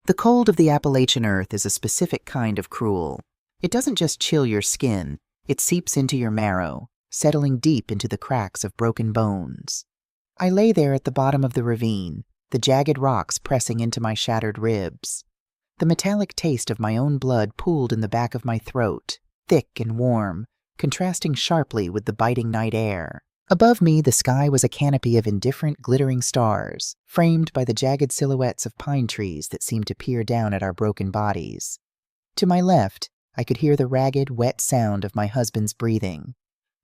The cold of the Appalachian earth is a specific kind of cruel. It doesn't just chill your skin, it seeps into your marrow, settling deep into the cracks of broken bones. I lay there at the bottom of the ravine, the jagged rocks pressing into my shattered ribs. The metallic taste of my own blood pooled in the back of my throat, thick and warm, contrasting sharply with the biting night air. Above me, the sky was a canopy of indifferent, glittering stars, framed by the jagged silhouettes of pine trees that seemed to peer down at our broken bodies. To my left, I could hear the ragged, wet sound of my husband's breathing.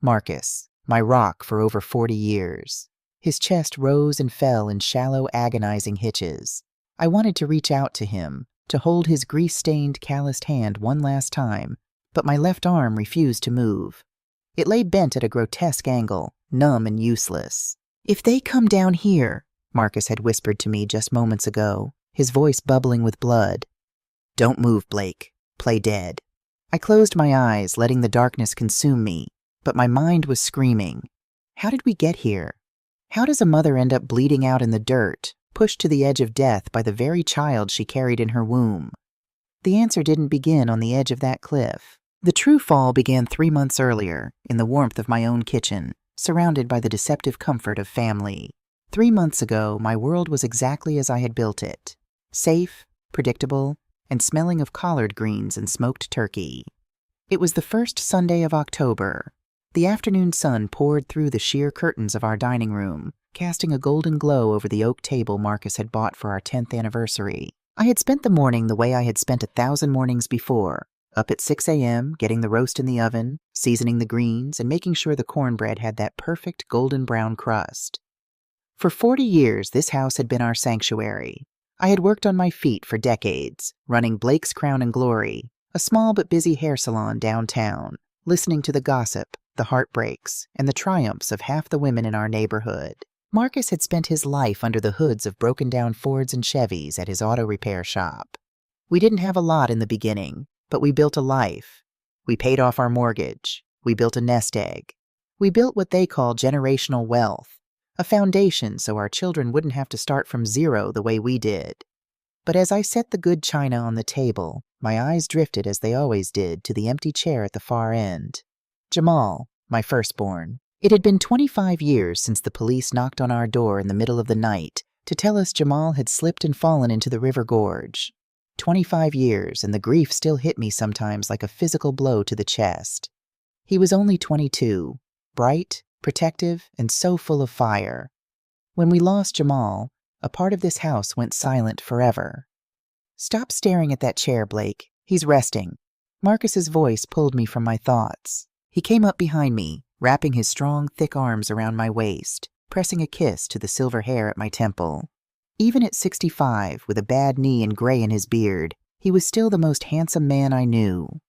Marcus, my rock for over 40 years. His chest rose and fell in shallow, agonizing hitches. I wanted to reach out to him, to hold his grease-stained, calloused hand one last time, but my left arm refused to move. It lay bent at a grotesque angle, numb and useless. "If they come down here," Marcus had whispered to me just moments ago, his voice bubbling with blood. "Don't move, Blake. Play dead." I closed my eyes, letting the darkness consume me, but my mind was screaming. How did we get here? How does a mother end up bleeding out in the dirt, pushed to the edge of death by the very child she carried in her womb? The answer didn't begin on the edge of that cliff. The true fall began 3 months earlier, in the warmth of my own kitchen, surrounded by the deceptive comfort of family. 3 months ago, my world was exactly as I had built it. Safe, predictable, and smelling of collard greens and smoked turkey. It was the first Sunday of October. The afternoon sun poured through the sheer curtains of our dining room, casting a golden glow over the oak table Marcus had bought for our 10th anniversary. I had spent the morning the way I had spent 1,000 mornings before, up at 6 a.m., getting the roast in the oven, seasoning the greens, and making sure the cornbread had that perfect golden brown crust. For 40 years, this house had been our sanctuary. I had worked on my feet for decades, running Blake's Crown and Glory, a small but busy hair salon downtown, listening to the gossip, the heartbreaks, and the triumphs of half the women in our neighborhood. Marcus had spent his life under the hoods of broken-down Fords and Chevys at his auto repair shop. We didn't have a lot in the beginning, but we built a life. We paid off our mortgage. We built a nest egg. We built what they call generational wealth, a foundation so our children wouldn't have to start from zero the way we did. But as I set the good china on the table, my eyes drifted, as they always did, to the empty chair at the far end. Jamal, my firstborn. It had been 25 years since the police knocked on our door in the middle of the night to tell us Jamal had slipped and fallen into the river gorge. 25 years, and the grief still hit me sometimes like a physical blow to the chest. He was only 22, bright, protective, and so full of fire. When we lost Jamal, a part of this house went silent forever. "Stop staring at that chair, Blake. He's resting." Marcus's voice pulled me from my thoughts. He came up behind me, wrapping his strong, thick arms around my waist, pressing a kiss to the silver hair at my temple. Even at 65, with a bad knee and gray in his beard, he was still the most handsome man I knew.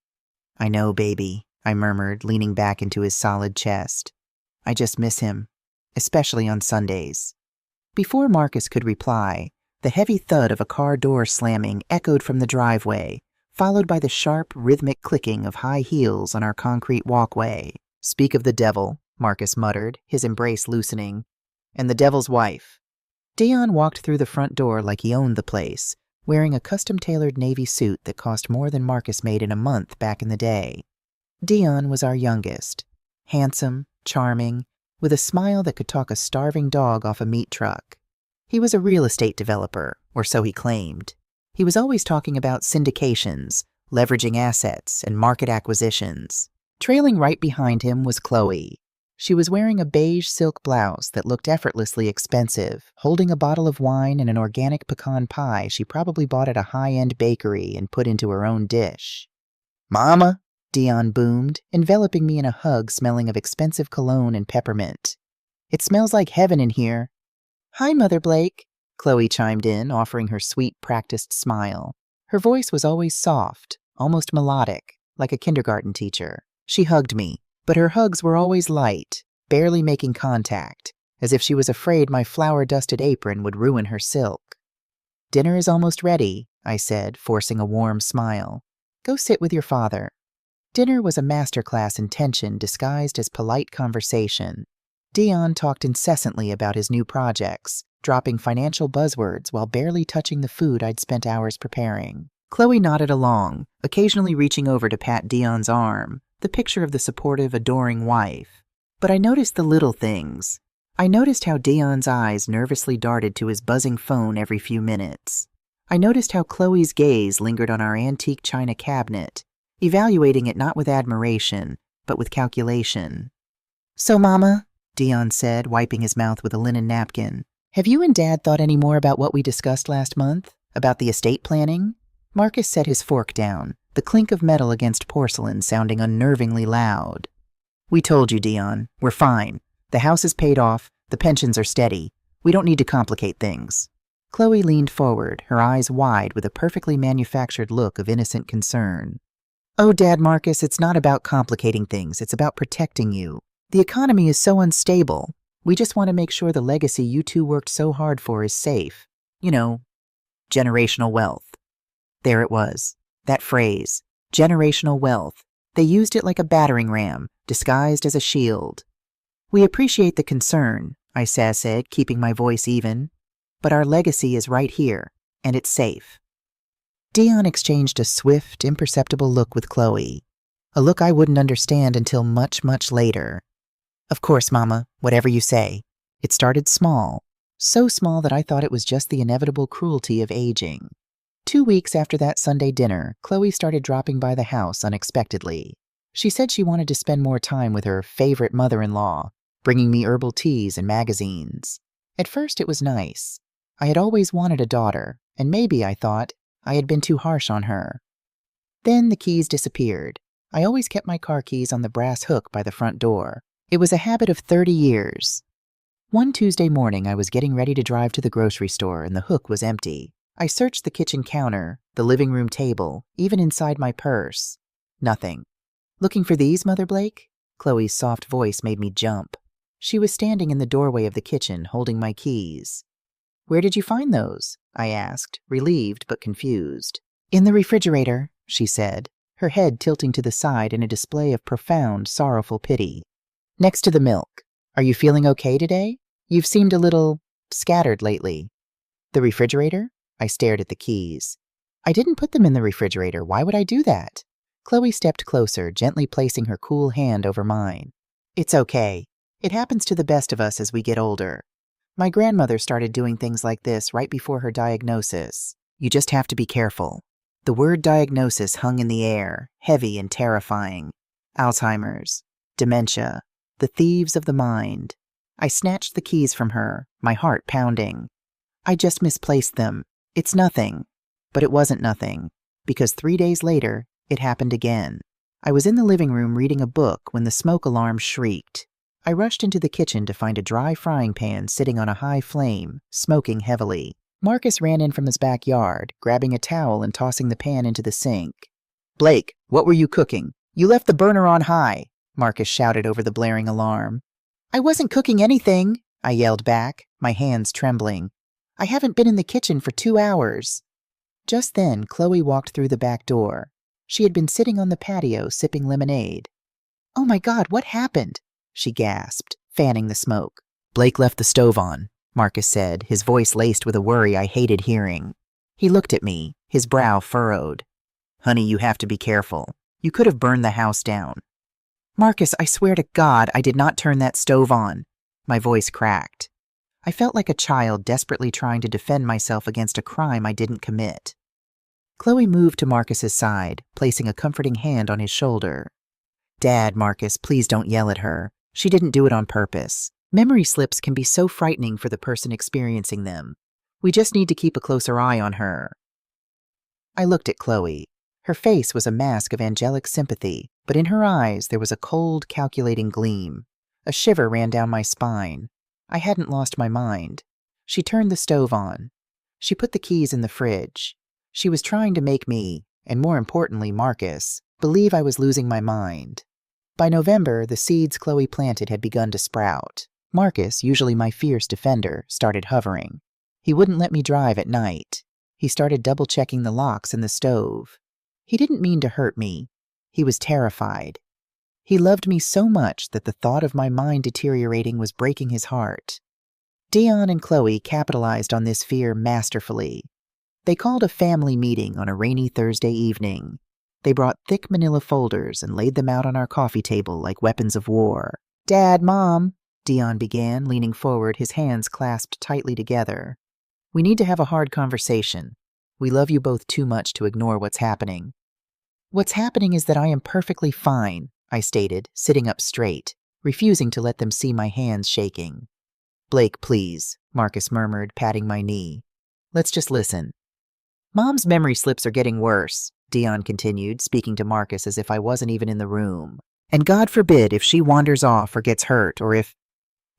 "I know, baby," I murmured, leaning back into his solid chest. "I just miss him, especially on Sundays." Before Marcus could reply, the heavy thud of a car door slamming echoed from the driveway, followed by the sharp, rhythmic clicking of high heels on our concrete walkway. "Speak of the devil," Marcus muttered, his embrace loosening. "And the devil's wife." Dion walked through the front door like he owned the place, wearing a custom-tailored navy suit that cost more than Marcus made in a month back in the day. Dion was our youngest, handsome, charming, with a smile that could talk a starving dog off a meat truck. He was a real estate developer, or so he claimed. He was always talking about syndications, leveraging assets, and market acquisitions. Trailing right behind him was Chloe. She was wearing a beige silk blouse that looked effortlessly expensive, holding a bottle of wine and an organic pecan pie she probably bought at a high-end bakery and put into her own dish. "Mama!" Dion boomed, enveloping me in a hug smelling of expensive cologne and peppermint. "It smells like heaven in here." "Hi, Mother Blake," Chloe chimed in, offering her sweet, practiced smile. Her voice was always soft, almost melodic, like a kindergarten teacher. She hugged me, but her hugs were always light, barely making contact, as if she was afraid my flour-dusted apron would ruin her silk. "Dinner is almost ready," I said, forcing a warm smile. "Go sit with your father." Dinner was a masterclass in tension disguised as polite conversation. Dion talked incessantly about his new projects, dropping financial buzzwords while barely touching the food I'd spent hours preparing. Chloe nodded along, occasionally reaching over to pat Dion's arm, the picture of the supportive, adoring wife. But I noticed the little things. I noticed how Dion's eyes nervously darted to his buzzing phone every few minutes. I noticed how Chloe's gaze lingered on our antique china cabinet, evaluating it not with admiration, but with calculation. "So, Mama," Dion said, wiping his mouth with a linen napkin, "have you and Dad thought any more about what we discussed last month? About the estate planning?" Marcus set his fork down, the clink of metal against porcelain sounding unnervingly loud. "We told you, Dion. We're fine. The house is paid off. The pensions are steady. We don't need to complicate things." Chloe leaned forward, her eyes wide with a perfectly manufactured look of innocent concern. "Oh, Dad, Marcus, it's not about complicating things. It's about protecting you. The economy is so unstable. We just want to make sure the legacy you two worked so hard for is safe. You know, generational wealth." There it was. That phrase, generational wealth. They used it like a battering ram, disguised as a shield. "We appreciate the concern," I said, keeping my voice even. "But our legacy is right here, and it's safe." Dion exchanged a swift, imperceptible look with Chloe. A look I wouldn't understand until much, much later. "Of course, Mama, whatever you say." It started small, so small that I thought it was just the inevitable cruelty of aging. 2 weeks after that Sunday dinner, Chloe started dropping by the house unexpectedly. She said she wanted to spend more time with her favorite mother-in-law, bringing me herbal teas and magazines. At first it was nice. I had always wanted a daughter, and maybe, I thought, I had been too harsh on her. Then the keys disappeared. I always kept my car keys on the brass hook by the front door. It was a habit of 30 years. One Tuesday morning I was getting ready to drive to the grocery store and the hook was empty. I searched the kitchen counter, the living room table, even inside my purse. Nothing. "Looking for these, Mother Blake?" Chloe's soft voice made me jump. She was standing in the doorway of the kitchen, holding my keys. "Where did you find those?" I asked, relieved but confused. "In the refrigerator," she said, her head tilting to the side in a display of profound, sorrowful pity. "Next to the milk. Are you feeling okay today? You've seemed a little scattered lately." "The refrigerator?" I stared at the keys. "I didn't put them in the refrigerator. Why would I do that?" Chloe stepped closer, gently placing her cool hand over mine. "It's okay. It happens to the best of us as we get older. My grandmother started doing things like this right before her diagnosis. You just have to be careful." The word diagnosis hung in the air, heavy and terrifying. Alzheimer's, dementia, the thieves of the mind. I snatched the keys from her, my heart pounding. "I just misplaced them. It's nothing." But it wasn't nothing, because 3 days later, it happened again. I was in the living room reading a book when the smoke alarm shrieked. I rushed into the kitchen to find a dry frying pan sitting on a high flame, smoking heavily. Marcus ran in from his backyard, grabbing a towel and tossing the pan into the sink. "Blake, what were you cooking? You left the burner on high," Marcus shouted over the blaring alarm. "I wasn't cooking anything," I yelled back, my hands trembling. "I haven't been in the kitchen for 2 hours." Just then, Chloe walked through the back door. She had been sitting on the patio sipping lemonade. "Oh my God, what happened?" she gasped, fanning the smoke. "Blake left the stove on," Marcus said, his voice laced with a worry I hated hearing. He looked at me, his brow furrowed. "Honey, you have to be careful. You could have burned the house down." "Marcus, I swear to God, I did not turn that stove on." My voice cracked. I felt like a child desperately trying to defend myself against a crime I didn't commit. Chloe moved to Marcus's side, placing a comforting hand on his shoulder. "Dad, Marcus, please don't yell at her. She didn't do it on purpose. Memory slips can be so frightening for the person experiencing them. We just need to keep a closer eye on her." I looked at Chloe. Her face was a mask of angelic sympathy, but in her eyes there was a cold, calculating gleam. A shiver ran down my spine. I hadn't lost my mind. She turned the stove on. She put the keys in the fridge. She was trying to make me, and more importantly Marcus, believe I was losing my mind. By November, the seeds Chloe planted had begun to sprout. Marcus, usually my fierce defender, started hovering. He wouldn't let me drive at night. He started double-checking the locks in the stove. He didn't mean to hurt me. He was terrified. He loved me so much that the thought of my mind deteriorating was breaking his heart. Dion and Chloe capitalized on this fear masterfully. They called a family meeting on a rainy Thursday evening. They brought thick manila folders and laid them out on our coffee table like weapons of war. "Dad, Mom," Dion began, leaning forward, his hands clasped tightly together. "We need to have a hard conversation. We love you both too much to ignore what's happening." "What's happening is that I am perfectly fine," I stated, sitting up straight, refusing to let them see my hands shaking. "Blake, please," Marcus murmured, patting my knee. "Let's just listen." "Mom's memory slips are getting worse," Dion continued, speaking to Marcus as if I wasn't even in the room. "And God forbid if she wanders off or gets hurt, or if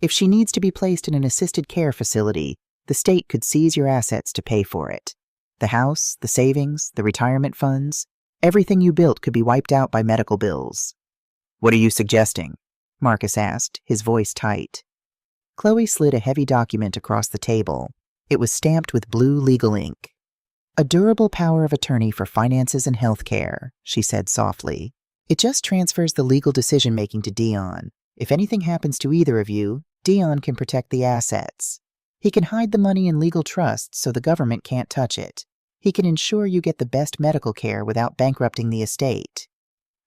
she needs to be placed in an assisted care facility, the state could seize your assets to pay for it. The house, the savings, the retirement funds, everything you built could be wiped out by medical bills." "What are you suggesting?" Marcus asked, his voice tight. Chloe slid a heavy document across the table. It was stamped with blue legal ink. "A durable power of attorney for finances and health care," she said softly. "It just transfers the legal decision-making to Dion. If anything happens to either of you, Dion can protect the assets. He can hide the money in legal trusts so the government can't touch it. He can ensure you get the best medical care without bankrupting the estate."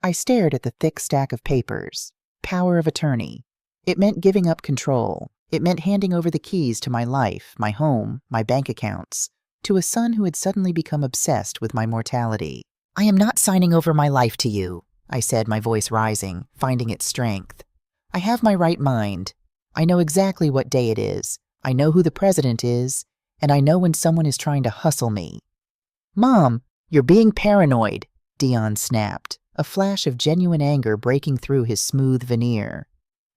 I stared at the thick stack of papers. Power of attorney. It meant giving up control. It meant handing over the keys to my life, my home, my bank accounts, to a son who had suddenly become obsessed with my mortality. "I am not signing over my life to you," I said, my voice rising, finding its strength. "I have my right mind. I know exactly what day it is. I know who the president is, and I know when someone is trying to hustle me." "Mom, you're being paranoid," Dion snapped, a flash of genuine anger breaking through his smooth veneer.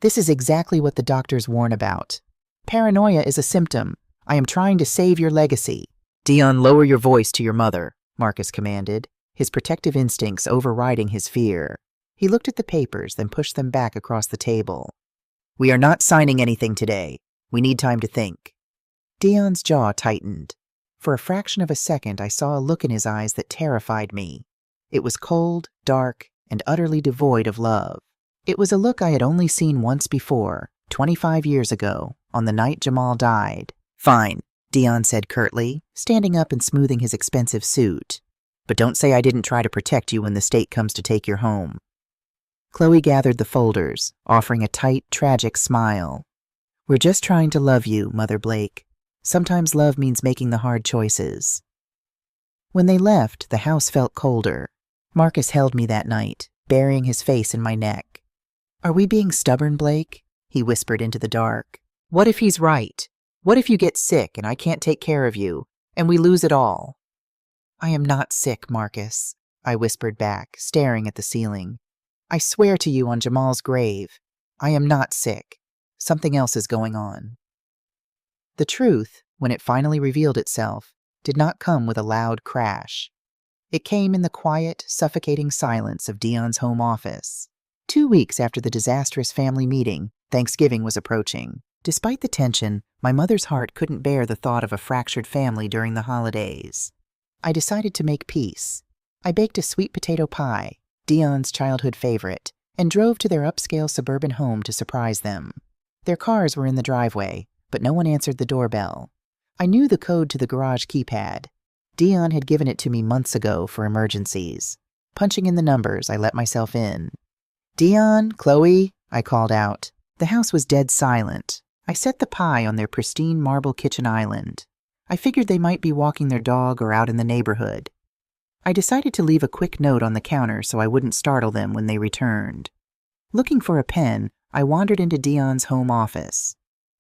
"This is exactly what the doctors warn about. Paranoia is a symptom. I am trying to save your legacy." "Dion, lower your voice to your mother," Marcus commanded, his protective instincts overriding his fear. He looked at the papers, then pushed them back across the table. "We are not signing anything today. We need time to think." Dion's jaw tightened. For a fraction of a second, I saw a look in his eyes that terrified me. It was cold, dark, and utterly devoid of love. It was a look I had only seen once before, 25 years ago, on the night Jamal died. "Fine," Dion said curtly, standing up and smoothing his expensive suit. "But don't say I didn't try to protect you when the state comes to take your home." Chloe gathered the folders, offering a tight, tragic smile. "We're just trying to love you, Mother Blake. Sometimes love means making the hard choices." When they left, the house felt colder. Marcus held me that night, burying his face in my neck. "Are we being stubborn, Blake?" he whispered into the dark. "What if he's right? What if you get sick and I can't take care of you, and we lose it all?" "I am not sick, Marcus," I whispered back, staring at the ceiling. "I swear to you on Jamal's grave, I am not sick. Something else is going on." The truth, when it finally revealed itself, did not come with a loud crash. It came in the quiet, suffocating silence of Dion's home office. 2 weeks after the disastrous family meeting, Thanksgiving was approaching. Despite the tension, my mother's heart couldn't bear the thought of a fractured family during the holidays. I decided to make peace. I baked a sweet potato pie, Dion's childhood favorite, and drove to their upscale suburban home to surprise them. Their cars were in the driveway, but no one answered the doorbell. I knew the code to the garage keypad. Dion had given it to me months ago for emergencies. Punching in the numbers, I let myself in. "Dion, Chloe," I called out. The house was dead silent. I set the pie on their pristine marble kitchen island. I figured they might be walking their dog or out in the neighborhood. I decided to leave a quick note on the counter so I wouldn't startle them when they returned. Looking for a pen, I wandered into Dion's home office.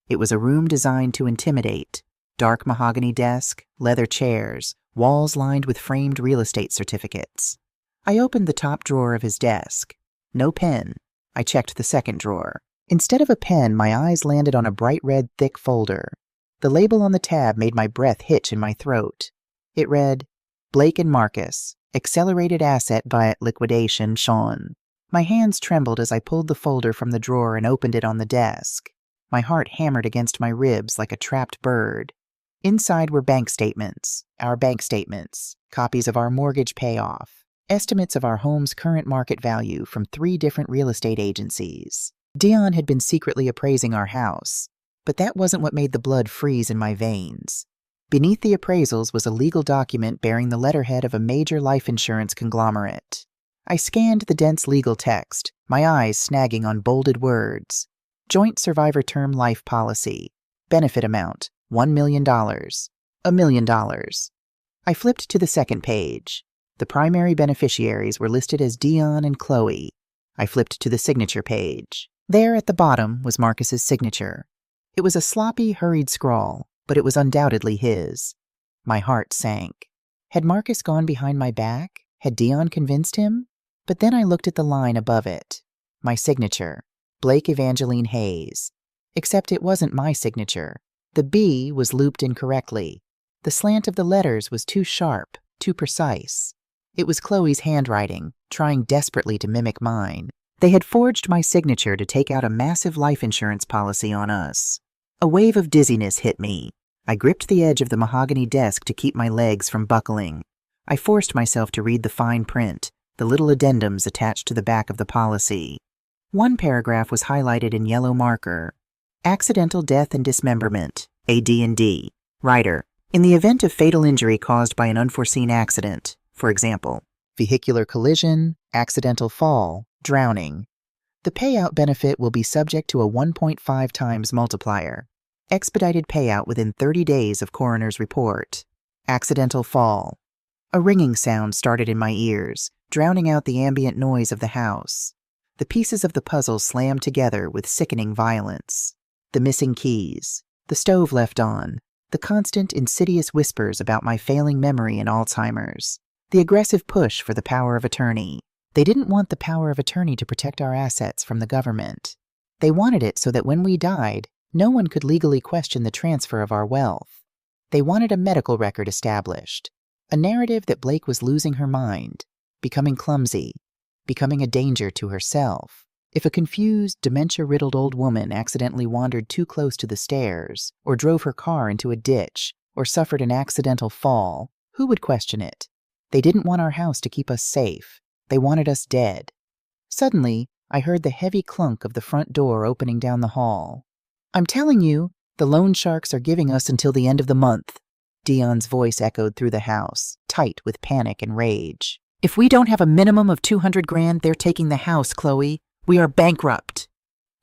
It was a room designed to intimidate. Dark mahogany desk, leather chairs, walls lined with framed real estate certificates. I opened the top drawer of his desk. No pen. I checked the second drawer. Instead of a pen, my eyes landed on a bright red thick folder. The label on the tab made my breath hitch in my throat. It read, "Blake and Marcus, accelerated asset by liquidation, Sean." My hands trembled as I pulled the folder from the drawer and opened it on the desk. My heart hammered against my ribs like a trapped bird. Inside were bank statements, our bank statements, copies of our mortgage payoff, estimates of our home's current market value from 3 different real estate agencies. Dion had been secretly appraising our house. But that wasn't what made the blood freeze in my veins. Beneath the appraisals was a legal document bearing the letterhead of a major life insurance conglomerate. I scanned the dense legal text, my eyes snagging on bolded words. Joint Survivor Term Life Policy. Benefit amount, $1 million. $1 million. I flipped to the second page. The primary beneficiaries were listed as Dion and Chloe. I flipped to the signature page. There at the bottom was Marcus's signature. It was a sloppy, hurried scrawl, but it was undoubtedly his. My heart sank. Had Marcus gone behind my back? Had Dion convinced him? But then I looked at the line above it. My signature, Blake Evangeline Hayes. Except it wasn't my signature. The B was looped incorrectly. The slant of the letters was too sharp, too precise. It was Chloe's handwriting, trying desperately to mimic mine. They had forged my signature to take out a massive life insurance policy on us. A wave of dizziness hit me. I gripped the edge of the mahogany desk to keep my legs from buckling. I forced myself to read the fine print, the little addendums attached to the back of the policy. One paragraph was highlighted in yellow marker. Accidental death and dismemberment, AD&D. Writer, in the event of fatal injury caused by an unforeseen accident, for example, vehicular collision, accidental fall, drowning, the payout benefit will be subject to a 1.5 times multiplier. Expedited payout within 30 days of coroner's report. Accidental fall. A ringing sound started in my ears, drowning out the ambient noise of the house. The pieces of the puzzle slammed together with sickening violence. The missing keys, the stove left on, the constant insidious whispers about my failing memory and Alzheimer's, the aggressive push for the power of attorney. They didn't want the power of attorney to protect our assets from the government. They wanted it so that when we died, no one could legally question the transfer of our wealth. They wanted a medical record established, a narrative that Blake was losing her mind, becoming clumsy, becoming a danger to herself. If a confused, dementia-riddled old woman accidentally wandered too close to the stairs, or drove her car into a ditch, or suffered an accidental fall, who would question it? They didn't want our house to keep us safe. They wanted us dead. Suddenly, I heard the heavy clunk of the front door opening down the hall. "I'm telling you, the loan sharks are giving us until the end of the month." Dion's voice echoed through the house, tight with panic and rage. "If we don't have a minimum of 200 grand, they're taking the house, Chloe. We are bankrupt."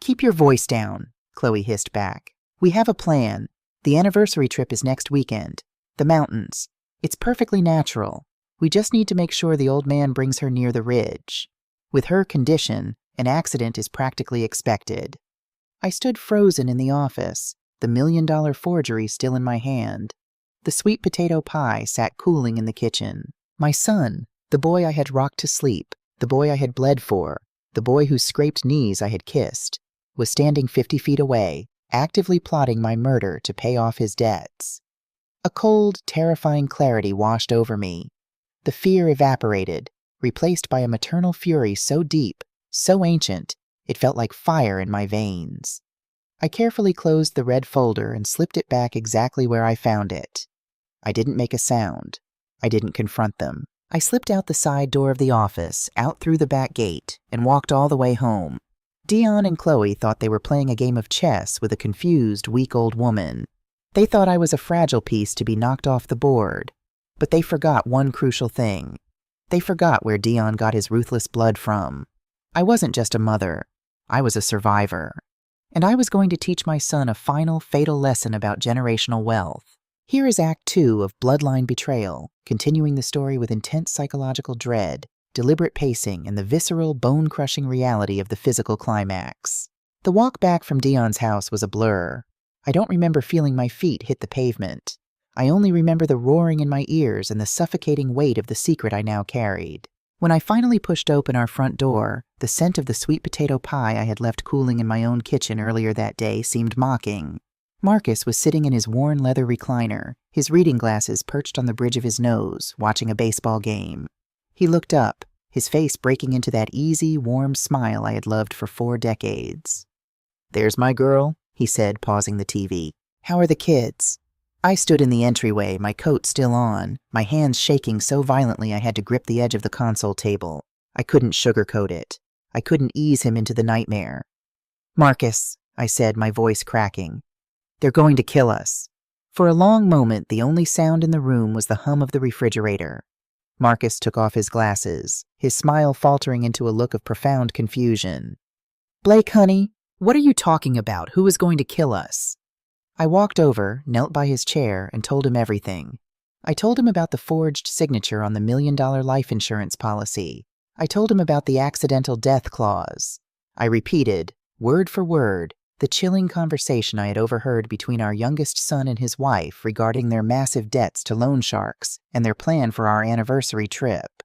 "Keep your voice down," Chloe hissed back. "We have a plan. The anniversary trip is next weekend. The mountains. It's perfectly natural. We just need to make sure the old man brings her near the ridge. With her condition, an accident is practically expected." I stood frozen in the office, the $1 million forgery still in my hand. The sweet potato pie sat cooling in the kitchen. My son, the boy I had rocked to sleep, the boy I had bled for, the boy whose scraped knees I had kissed, was standing 50 feet away, actively plotting my murder to pay off his debts. A cold, terrifying clarity washed over me. The fear evaporated, replaced by a maternal fury so deep, so ancient, it felt like fire in my veins. I carefully closed the red folder and slipped it back exactly where I found it. I didn't make a sound. I didn't confront them. I slipped out the side door of the office, out through the back gate, and walked all the way home. Dion and Chloe thought they were playing a game of chess with a confused, weak old woman. They thought I was a fragile piece to be knocked off the board. But they forgot one crucial thing. They forgot where Dion got his ruthless blood from. I wasn't just a mother. I was a survivor. And I was going to teach my son a final, fatal lesson about generational wealth. Here is Act 2 of Bloodline Betrayal, continuing the story with intense psychological dread, deliberate pacing, and the visceral, bone-crushing reality of the physical climax. The walk back from Dion's house was a blur. I don't remember feeling my feet hit the pavement. I only remember the roaring in my ears and the suffocating weight of the secret I now carried. When I finally pushed open our front door, the scent of the sweet potato pie I had left cooling in my own kitchen earlier that day seemed mocking. Marcus was sitting in his worn leather recliner, his reading glasses perched on the bridge of his nose, watching a baseball game. He looked up, his face breaking into that easy, warm smile I had loved for 4 decades. "There's my girl," he said, pausing the TV. "How are the kids?" I stood in the entryway, my coat still on, my hands shaking so violently I had to grip the edge of the console table. I couldn't sugarcoat it. I couldn't ease him into the nightmare. "Marcus," I said, my voice cracking. They're going to kill us." For a long moment, the only sound in the room was the hum of the refrigerator. Marcus took off his glasses, his smile faltering into a look of profound confusion. "Blake, honey, what are you talking about? Who is going to kill us?" I walked over, knelt by his chair, and told him everything. I told him about the forged signature on the $1 million life insurance policy. I told him about the accidental death clause. I repeated, word for word, the chilling conversation I had overheard between our youngest son and his wife regarding their massive debts to loan sharks and their plan for our anniversary trip.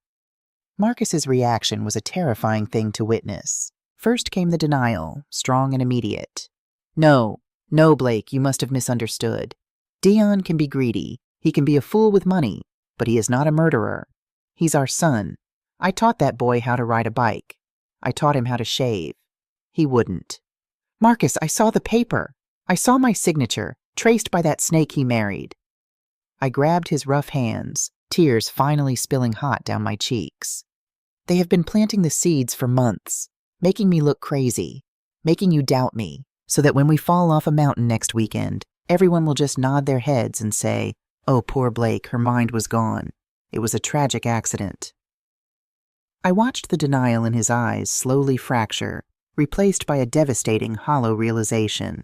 Marcus's reaction was a terrifying thing to witness. First came the denial, strong and immediate. No, Blake, you must have misunderstood. Dion can be greedy. He can be a fool with money, but he is not a murderer. He's our son. I taught that boy how to ride a bike. I taught him how to shave. He wouldn't. Marcus, I saw the paper. I saw my signature, traced by that snake he married. I grabbed his rough hands, tears finally spilling hot down my cheeks. They have been planting the seeds for months, making me look crazy, making you doubt me, so that when we fall off a mountain next weekend, everyone will just nod their heads and say, "Oh, poor Blake, her mind was gone. It was a tragic accident." I watched the denial in his eyes slowly fracture, replaced by a devastating, hollow realization.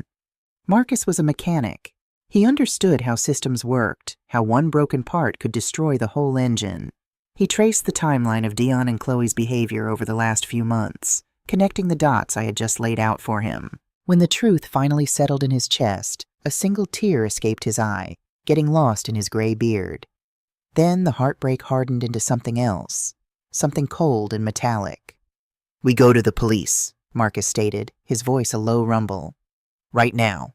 Marcus was a mechanic. He understood how systems worked, how one broken part could destroy the whole engine. He traced the timeline of Dion and Chloe's behavior over the last few months, connecting the dots I had just laid out for him. When the truth finally settled in his chest, a single tear escaped his eye, getting lost in his gray beard. Then the heartbreak hardened into something else, something cold and metallic. "We go to the police," Marcus stated, his voice a low rumble. "Right now."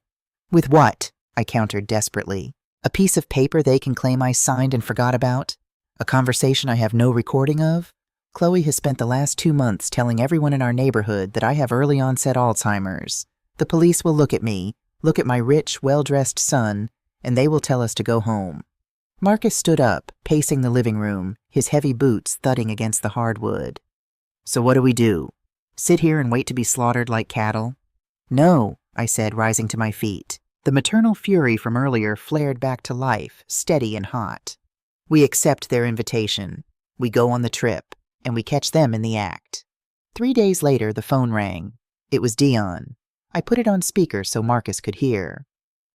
"With what?" I countered desperately. "A piece of paper they can claim I signed and forgot about? A conversation I have no recording of? Chloe has spent the last 2 months telling everyone in our neighborhood that I have early-onset Alzheimer's. The police will look at me, look at my rich, well-dressed son, and they will tell us to go home." Marcus stood up, pacing the living room, his heavy boots thudding against the hardwood. "So what do we do? Sit here and wait to be slaughtered like cattle?" "No," I said, rising to my feet. The maternal fury from earlier flared back to life, steady and hot. "We accept their invitation. We go on the trip, and we catch them in the act." 3 days later, the phone rang. It was Dion. I put it on speaker so Marcus could hear.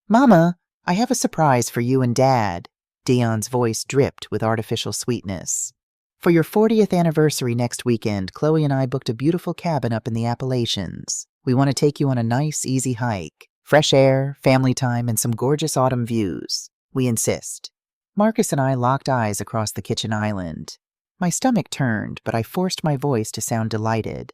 "Mama, I have a surprise for you and Dad." Dion's voice dripped with artificial sweetness. "For your 40th anniversary next weekend, Chloe and I booked a beautiful cabin up in the Appalachians. We want to take you on a nice, easy hike. Fresh air, family time, and some gorgeous autumn views. We insist." Marcus and I locked eyes across the kitchen island. My stomach turned, but I forced my voice to sound delighted.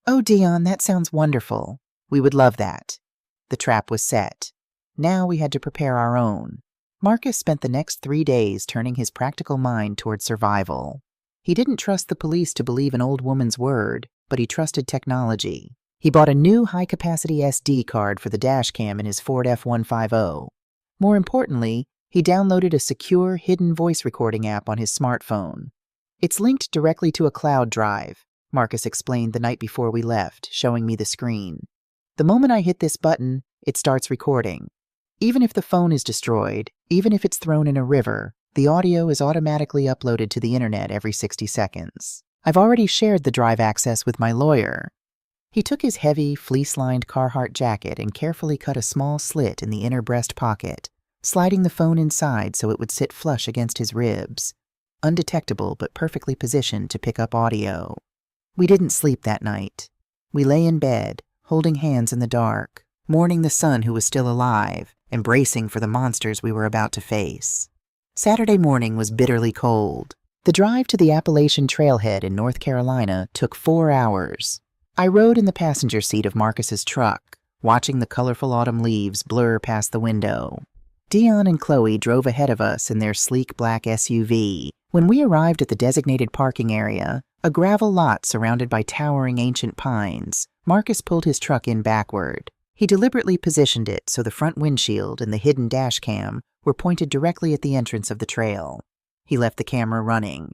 "Oh, Dion, that sounds wonderful. We would love that." The trap was set. Now we had to prepare our own. Marcus spent the next 3 days turning his practical mind toward survival. He didn't trust the police to believe an old woman's word, but he trusted technology. He bought a new high-capacity SD card for the dash cam in his Ford F-150. More importantly, he downloaded a secure, hidden voice recording app on his smartphone. "It's linked directly to a cloud drive," Marcus explained the night before we left, showing me the screen. "The moment I hit this button, it starts recording. Even if the phone is destroyed, even if it's thrown in a river, the audio is automatically uploaded to the internet every 60 seconds. I've already shared the drive access with my lawyer." He took his heavy, fleece-lined Carhartt jacket and carefully cut a small slit in the inner breast pocket, sliding the phone inside so it would sit flush against his ribs, undetectable but perfectly positioned to pick up audio. We didn't sleep that night. We lay in bed, holding hands in the dark, mourning the son who was still alive, and bracing for the monsters we were about to face. Saturday morning was bitterly cold. The drive to the Appalachian Trailhead in North Carolina took 4 hours. I rode in the passenger seat of Marcus's truck, watching the colorful autumn leaves blur past the window. Dion and Chloe drove ahead of us in their sleek black SUV. When we arrived at the designated parking area, a gravel lot surrounded by towering ancient pines, Marcus pulled his truck in backward. He deliberately positioned it so the front windshield and the hidden dash cam were pointed directly at the entrance of the trail. He left the camera running.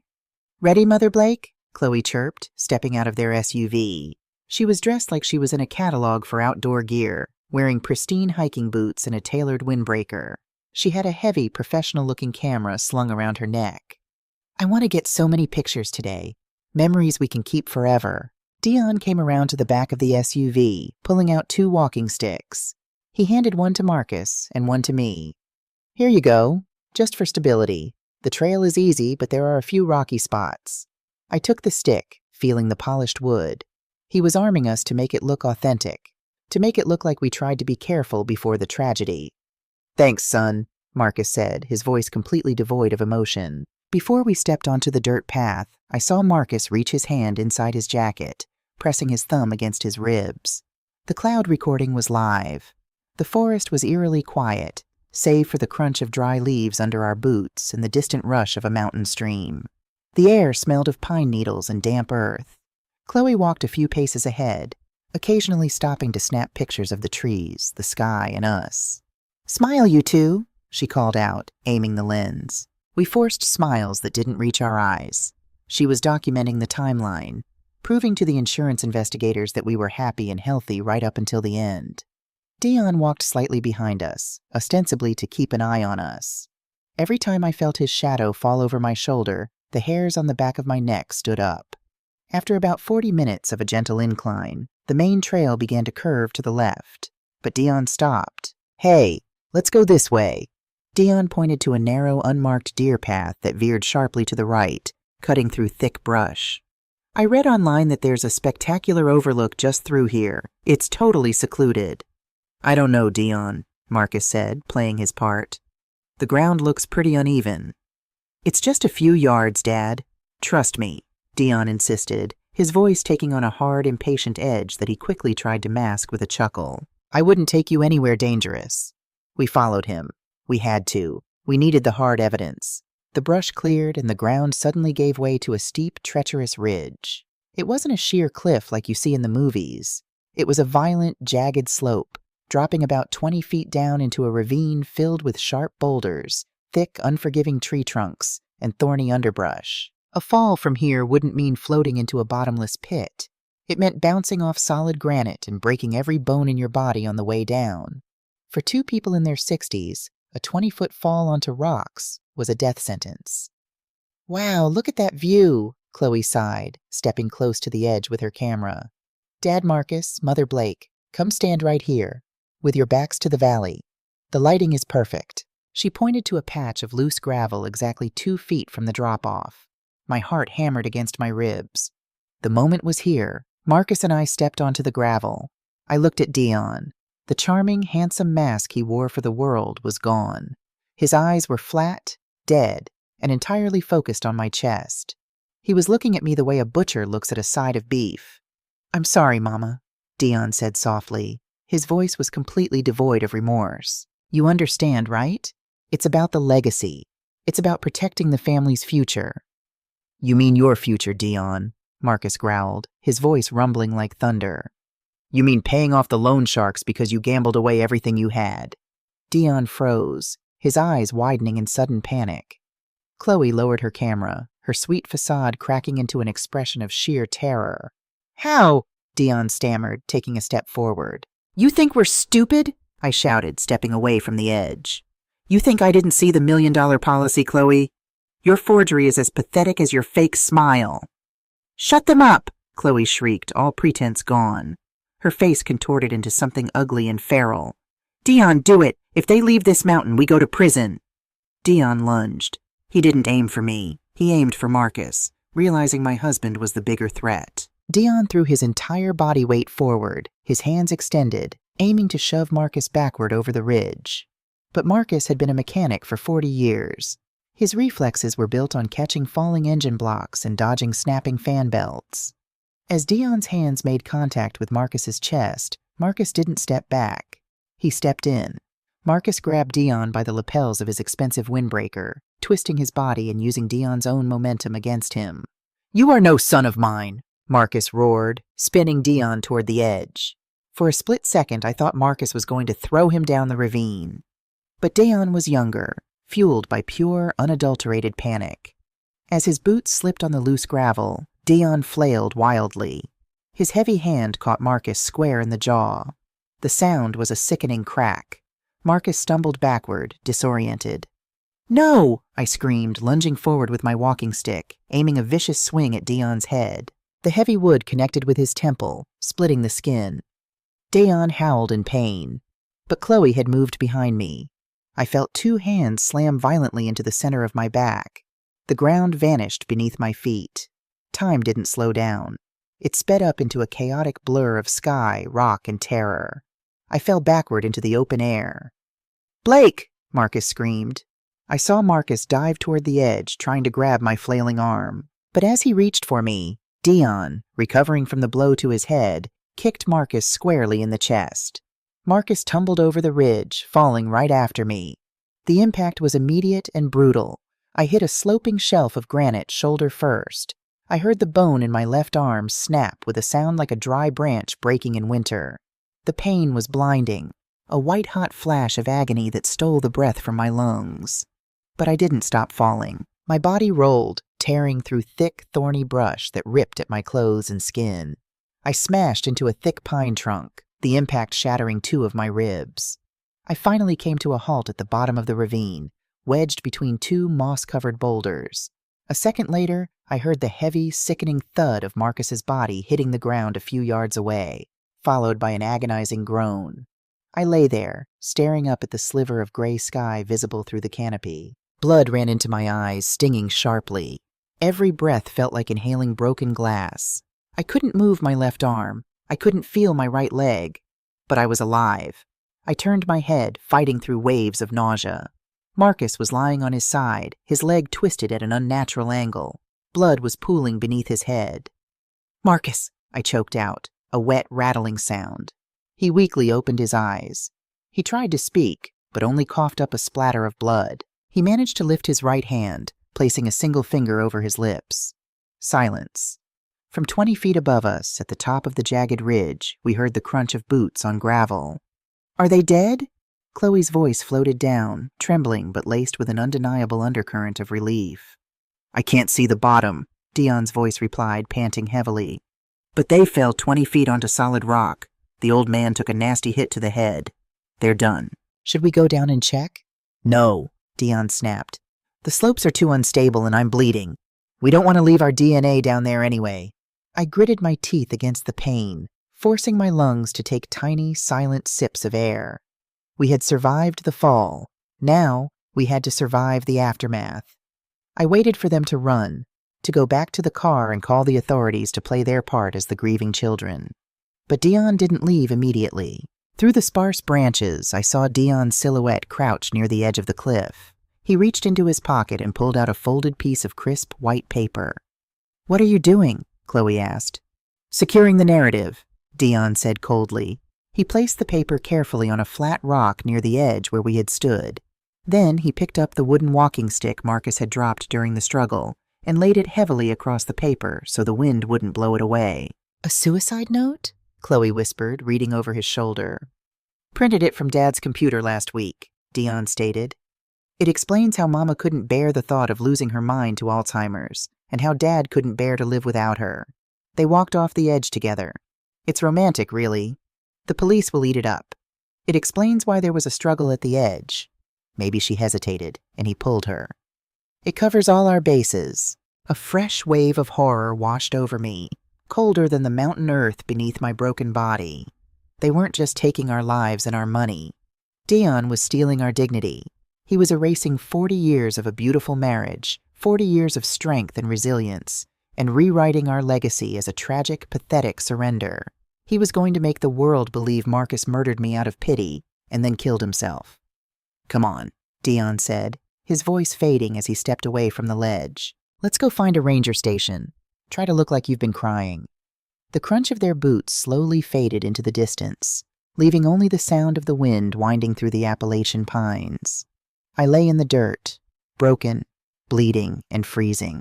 "Ready, Mother Blake?" Chloe chirped, stepping out of their SUV. She was dressed like she was in a catalog for outdoor gear, wearing pristine hiking boots and a tailored windbreaker. She had a heavy, professional-looking camera slung around her neck. I want to get so many pictures today, memories we can keep forever. Dion came around to the back of the SUV, pulling out 2 walking sticks. He handed one to Marcus and one to me. Here you go, just for stability. The trail is easy, but there are a few rocky spots. I took the stick, feeling the polished wood. He was arming us to make it look authentic, to make it look like we tried to be careful before the tragedy. Thanks, son, Marcus said, his voice completely devoid of emotion. Before we stepped onto the dirt path, I saw Marcus reach his hand inside his jacket, pressing his thumb against his ribs. The cloud recording was live. The forest was eerily quiet, save for the crunch of dry leaves under our boots and the distant rush of a mountain stream. The air smelled of pine needles and damp earth. Chloe walked a few paces ahead, occasionally stopping to snap pictures of the trees, the sky, and us. "Smile, you two," she called out, aiming the lens. We forced smiles that didn't reach our eyes. She was documenting the timeline, proving to the insurance investigators that we were happy and healthy right up until the end. Dion walked slightly behind us, ostensibly to keep an eye on us. Every time I felt his shadow fall over my shoulder, the hairs on the back of my neck stood up. After about 40 minutes of a gentle incline, the main trail began to curve to the left, but Dion stopped. "Hey, let's go this way." Dion pointed to a narrow, unmarked deer path that veered sharply to the right, cutting through thick brush. "I read online that there's a spectacular overlook just through here. It's totally secluded." "I don't know, Dion," Marcus said, playing his part. "The ground looks pretty uneven." "It's just a few yards, Dad. Trust me," Dion insisted, his voice taking on a hard, impatient edge that he quickly tried to mask with a chuckle. "I wouldn't take you anywhere dangerous." We followed him. We had to. We needed the hard evidence. The brush cleared and the ground suddenly gave way to a steep, treacherous ridge. It wasn't a sheer cliff like you see in the movies. It was a violent, jagged slope, dropping about 20 feet down into a ravine filled with sharp boulders, thick, unforgiving tree trunks, and thorny underbrush. A fall from here wouldn't mean floating into a bottomless pit. It meant bouncing off solid granite and breaking every bone in your body on the way down. For 2 people in their 60s, a 20-foot fall onto rocks was a death sentence. "Wow, look at that view," Chloe sighed, stepping close to the edge with her camera. "Dad Marcus, Mother Blake, come stand right here, with your backs to the valley. The lighting is perfect." She pointed to a patch of loose gravel exactly 2 feet from the drop-off. My heart hammered against my ribs. The moment was here. Marcus and I stepped onto the gravel. I looked at Dion. The charming, handsome mask he wore for the world was gone. His eyes were flat, dead, and entirely focused on my chest. He was looking at me the way a butcher looks at a side of beef. "I'm sorry, Mama," Dion said softly. His voice was completely devoid of remorse. "You understand, right? It's about the legacy. It's about protecting the family's future." "You mean your future, Dion," Marcus growled, his voice rumbling like thunder. "You mean paying off the loan sharks because you gambled away everything you had." Dion froze, his eyes widening in sudden panic. Chloe lowered her camera, her sweet facade cracking into an expression of sheer terror. "How?" Dion stammered, taking a step forward. "You think we're stupid?" I shouted, stepping away from the edge. "You think I didn't see the $1 million policy, Chloe? Your forgery is as pathetic as your fake smile." "Shut them up!" Chloe shrieked, all pretense gone. Her face contorted into something ugly and feral. "Dion, do it! If they leave this mountain, we go to prison." Dion lunged. He didn't aim for me. He aimed for Marcus, realizing my husband was the bigger threat. Dion threw his entire body weight forward, his hands extended, aiming to shove Marcus backward over the ridge. But Marcus had been a mechanic for 40 years. His reflexes were built on catching falling engine blocks and dodging snapping fan belts. As Dion's hands made contact with Marcus's chest, Marcus didn't step back. He stepped in. Marcus grabbed Dion by the lapels of his expensive windbreaker, twisting his body and using Dion's own momentum against him. "You are no son of mine!" Marcus roared, spinning Dion toward the edge. For a split second, I thought Marcus was going to throw him down the ravine. But Dion was younger, fueled by pure, unadulterated panic. As his boots slipped on the loose gravel, Dion flailed wildly. His heavy hand caught Marcus square in the jaw. The sound was a sickening crack. Marcus stumbled backward, disoriented. "No!" I screamed, lunging forward with my walking stick, aiming a vicious swing at Dion's head. The heavy wood connected with his temple, splitting the skin. Dion howled in pain, but Chloe had moved behind me. I felt 2 hands slam violently into the center of my back. The ground vanished beneath my feet. Time didn't slow down. It sped up into a chaotic blur of sky, rock, and terror. I fell backward into the open air. "Blake!" Marcus screamed. I saw Marcus dive toward the edge, trying to grab my flailing arm. But as he reached for me, Dion, recovering from the blow to his head, kicked Marcus squarely in the chest. Marcus tumbled over the ridge, falling right after me. The impact was immediate and brutal. I hit a sloping shelf of granite shoulder first. I heard the bone in my left arm snap with a sound like a dry branch breaking in winter. The pain was blinding, a white-hot flash of agony that stole the breath from my lungs. But I didn't stop falling. My body rolled, tearing through thick, thorny brush that ripped at my clothes and skin. I smashed into a thick pine trunk, the impact shattering 2 of my ribs. I finally came to a halt at the bottom of the ravine, wedged between 2 moss-covered boulders. A second later, I heard the heavy, sickening thud of Marcus's body hitting the ground a few yards away, followed by an agonizing groan. I lay there, staring up at the sliver of gray sky visible through the canopy. Blood ran into my eyes, stinging sharply. Every breath felt like inhaling broken glass. I couldn't move my left arm. I couldn't feel my right leg. But I was alive. I turned my head, fighting through waves of nausea. Marcus was lying on his side, his leg twisted at an unnatural angle. Blood was pooling beneath his head. "Marcus," I choked out, a wet, rattling sound. He weakly opened his eyes. He tried to speak, but only coughed up a splatter of blood. He managed to lift his right hand, placing a single finger over his lips. Silence. From 20 feet above us, at the top of the jagged ridge, we heard the crunch of boots on gravel. "Are they dead?" Chloe's voice floated down, trembling but laced with an undeniable undercurrent of relief. "I can't see the bottom," Dion's voice replied, panting heavily. "But they fell 20 feet onto solid rock. The old man took a nasty hit to the head. They're done." "Should we go down and check?" "No," Dion snapped. "The slopes are too unstable and I'm bleeding. We don't want to leave our DNA down there anyway." I gritted my teeth against the pain, forcing my lungs to take tiny, silent sips of air. We had survived the fall. Now we had to survive the aftermath. I waited for them to run, to go back to the car and call the authorities to play their part as the grieving children. But Dion didn't leave immediately. Through the sparse branches, I saw Dion's silhouette crouch near the edge of the cliff. He reached into his pocket and pulled out a folded piece of crisp, white paper. "What are you doing?" Chloe asked. "Securing the narrative," Dion said coldly. He placed the paper carefully on a flat rock near the edge where we had stood. Then he picked up the wooden walking stick Marcus had dropped during the struggle and laid it heavily across the paper so the wind wouldn't blow it away. "A suicide note?" Chloe whispered, reading over his shoulder. "Printed it from Dad's computer last week," Dion stated. "It explains how Mama couldn't bear the thought of losing her mind to Alzheimer's, and how Dad couldn't bear to live without her. They walked off the edge together. It's romantic, really. The police will eat it up. It explains why there was a struggle at the edge. Maybe she hesitated, and he pulled her. It covers all our bases." A fresh wave of horror washed over me, colder than the mountain earth beneath my broken body. They weren't just taking our lives and our money. Dion was stealing our dignity. He was erasing 40 years of a beautiful marriage, 40 years of strength and resilience, and rewriting our legacy as a tragic, pathetic surrender. He was going to make the world believe Marcus murdered me out of pity and then killed himself. "Come on," Dion said, his voice fading as he stepped away from the ledge. "Let's go find a ranger station. Try to look like you've been crying." The crunch of their boots slowly faded into the distance, leaving only the sound of the wind winding through the Appalachian pines. I lay in the dirt, broken, bleeding, and freezing.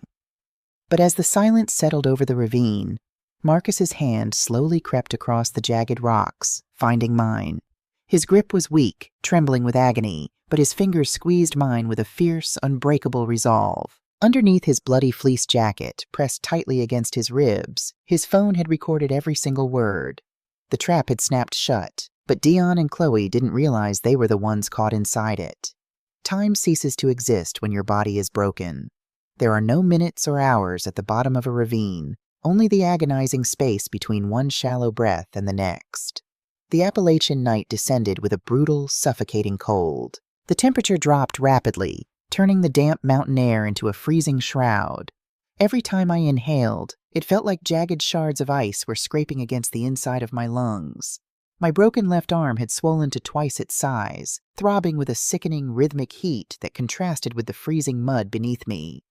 But as the silence settled over the ravine, Marcus's hand slowly crept across the jagged rocks, finding mine. His grip was weak, trembling with agony, but his fingers squeezed mine with a fierce, unbreakable resolve. Underneath his bloody fleece jacket, pressed tightly against his ribs, his phone had recorded every single word. The trap had snapped shut, But Dion and Chloe didn't realize they were the ones caught inside it. Time ceases to exist when your body is broken. There are no minutes or hours at the bottom of a ravine, only the agonizing space between one shallow breath and the next. The Appalachian night descended with a brutal, suffocating cold. The temperature dropped rapidly, turning the damp mountain air into a freezing shroud. Every time I inhaled, it felt like jagged shards of ice were scraping against the inside of my lungs. My broken left arm had swollen to twice its size, throbbing with a sickening rhythmic heat that contrasted with the freezing mud beneath me.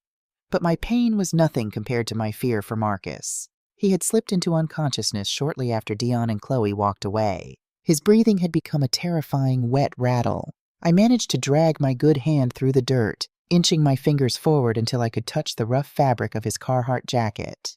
But my pain was nothing compared to my fear for Marcus. He had slipped into unconsciousness shortly after Dion and Chloe walked away. His breathing had become a terrifying wet rattle. I managed to drag my good hand through the dirt, inching my fingers forward until I could touch the rough fabric of his Carhartt jacket.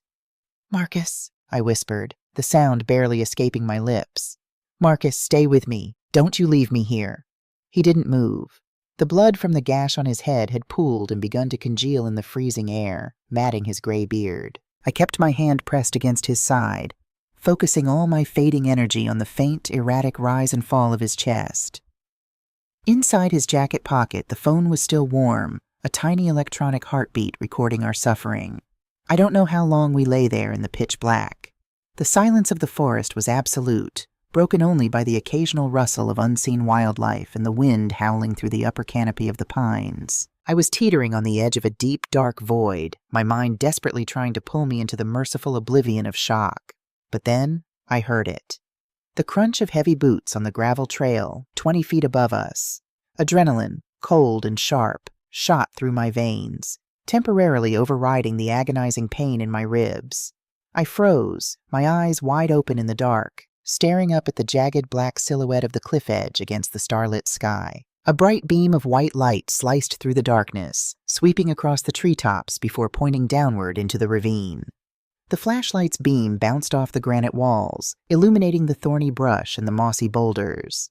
"Marcus," I whispered, the sound barely escaping my lips. "Marcus, stay with me. Don't you leave me here." He didn't move. The blood from the gash on his head had pooled and begun to congeal in the freezing air, matting his gray beard. I kept my hand pressed against his side, focusing all my fading energy on the faint, erratic rise and fall of his chest. Inside his jacket pocket, the phone was still warm, a tiny electronic heartbeat recording our suffering. I don't know how long we lay there in the pitch black. The silence of the forest was absolute, broken only by the occasional rustle of unseen wildlife and the wind howling through the upper canopy of the pines. I was teetering on the edge of a deep, dark void, my mind desperately trying to pull me into the merciful oblivion of shock. But then I heard it. The crunch of heavy boots on the gravel trail, 20 feet above us. Adrenaline, cold and sharp, shot through my veins, temporarily overriding the agonizing pain in my ribs. I froze, my eyes wide open in the dark, staring up at the jagged black silhouette of the cliff edge against the starlit sky. A bright beam of white light sliced through the darkness, sweeping across the treetops before pointing downward into the ravine. The flashlight's beam bounced off the granite walls, illuminating the thorny brush and the mossy boulders.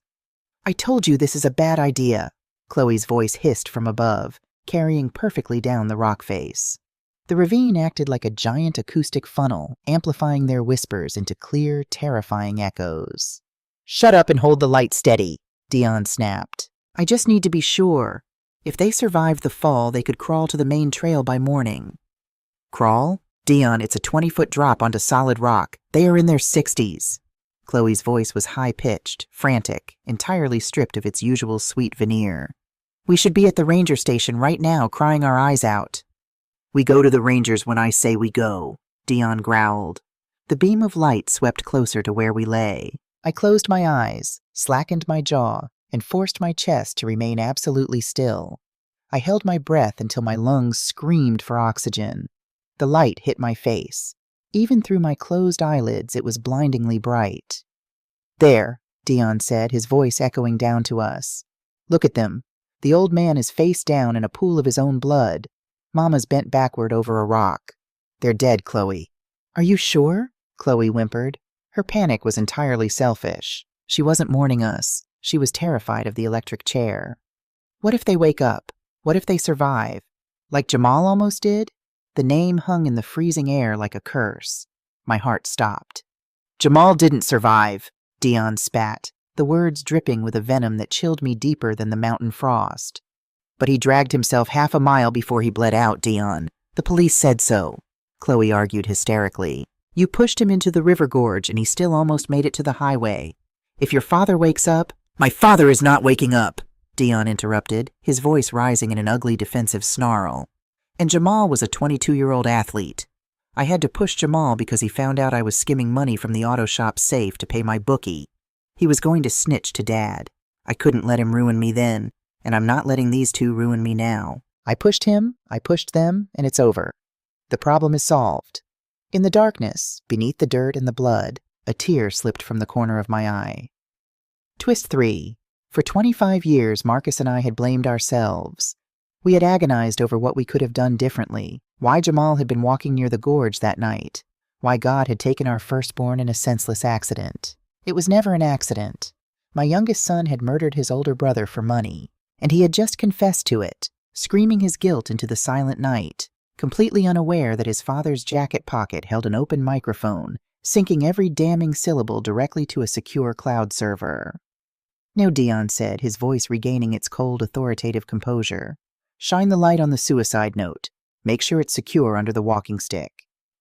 "I told you this is a bad idea," Chloe's voice hissed from above, carrying perfectly down the rock face. The ravine acted like a giant acoustic funnel, amplifying their whispers into clear, terrifying echoes. "Shut up and hold the light steady," Dion snapped. "I just need to be sure. If they survived the fall, they could crawl to the main trail by morning." "Crawl? Dion, it's a 20-foot drop onto solid rock. They are in their 60s. Chloe's voice was high-pitched, frantic, entirely stripped of its usual sweet veneer. "We should be at the ranger station right now, crying our eyes out." "We go to the rangers when I say we go," Dion growled. The beam of light swept closer to where we lay. I closed my eyes, slackened my jaw, and forced my chest to remain absolutely still. I held my breath until my lungs screamed for oxygen. The light hit my face. Even through my closed eyelids, it was blindingly bright. "There," Dion said, his voice echoing down to us. "Look at them. The old man is face down in a pool of his own blood. Mama's bent backward over a rock. They're dead, Chloe." "Are you sure?" Chloe whimpered. Her panic was entirely selfish. She wasn't mourning us. She was terrified of the electric chair. "What if they wake up? What if they survive? Like Jamal almost did?" The name hung in the freezing air like a curse. My heart stopped. "Jamal didn't survive," Dion spat, the words dripping with a venom that chilled me deeper than the mountain frost. "But he dragged himself half a mile before he bled out, Dion. The police said so," Chloe argued hysterically. "You pushed him into the river gorge and he still almost made it to the highway. If your father wakes up—" "My father is not waking up," Dion interrupted, his voice rising in an ugly defensive snarl. "And Jamal was a 22-year-old athlete. I had to push Jamal because he found out I was skimming money from the auto shop's safe to pay my bookie. He was going to snitch to Dad. I couldn't let him ruin me then, and I'm not letting these two ruin me now. I pushed him, I pushed them, and it's over. The problem is solved." In the darkness, beneath the dirt and the blood, a tear slipped from the corner of my eye. Twist 3. For 25 years, Marcus and I had blamed ourselves. We had agonized over what we could have done differently, why Jamal had been walking near the gorge that night, why God had taken our firstborn in a senseless accident. It was never an accident. My youngest son had murdered his older brother for money, and he had just confessed to it, screaming his guilt into the silent night, completely unaware that his father's jacket pocket held an open microphone, syncing every damning syllable directly to a secure cloud server. "Now," Dion said, his voice regaining its cold, authoritative composure. "Shine the light on the suicide note. Make sure it's secure under the walking stick.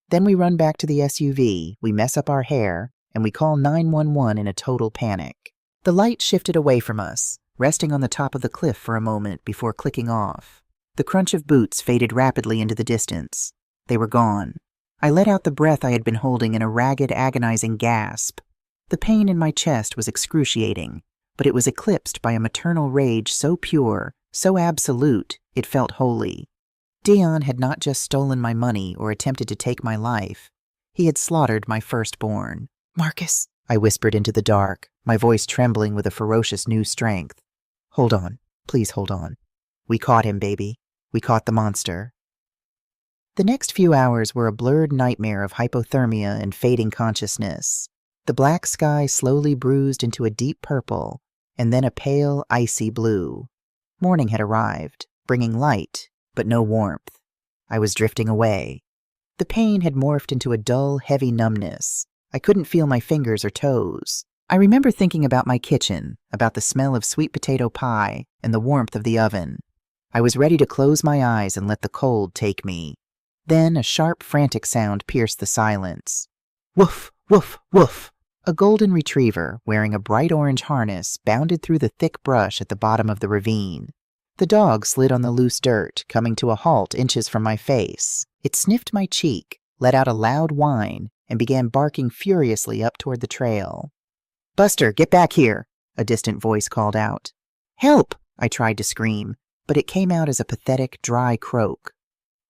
Then we run back to the SUV, we mess up our hair, and we call 911 in a total panic." The light shifted away from us, resting on the top of the cliff for a moment before clicking off. The crunch of boots faded rapidly into the distance. They were gone. I let out the breath I had been holding in a ragged, agonizing gasp. The pain in my chest was excruciating, but it was eclipsed by a maternal rage so pure, so absolute, it felt holy. Dion had not just stolen my money or attempted to take my life. He had slaughtered my firstborn. "Marcus," I whispered into the dark, my voice trembling with a ferocious new strength. "Hold on. Please hold on. We caught him, baby. We caught the monster." The next few hours were a blurred nightmare of hypothermia and fading consciousness. The black sky slowly bruised into a deep purple, and then a pale, icy blue. Morning had arrived, bringing light, but no warmth. I was drifting away. The pain had morphed into a dull, heavy numbness. I couldn't feel my fingers or toes. I remember thinking about my kitchen, about the smell of sweet potato pie and the warmth of the oven. I was ready to close my eyes and let the cold take me. Then a sharp, frantic sound pierced the silence. Woof, woof, woof. A golden retriever, wearing a bright orange harness, bounded through the thick brush at the bottom of the ravine. The dog slid on the loose dirt, coming to a halt inches from my face. It sniffed my cheek, let out a loud whine, and began barking furiously up toward the trail. "Buster, get back here," a distant voice called out. "Help!" I tried to scream, but it came out as a pathetic, dry croak.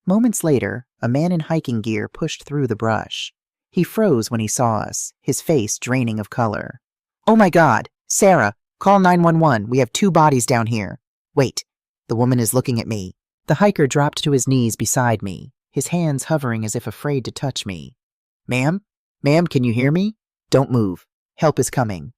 Moments later, a man in hiking gear pushed through the brush. He froze when he saw us, his face draining of color. "Oh my God! Sarah, call 911. We have 2 bodies down here. Wait, the woman is looking at me." The hiker dropped to his knees beside me, his hands hovering as if afraid to touch me. Ma'am, can you hear me? Don't move. Help is coming."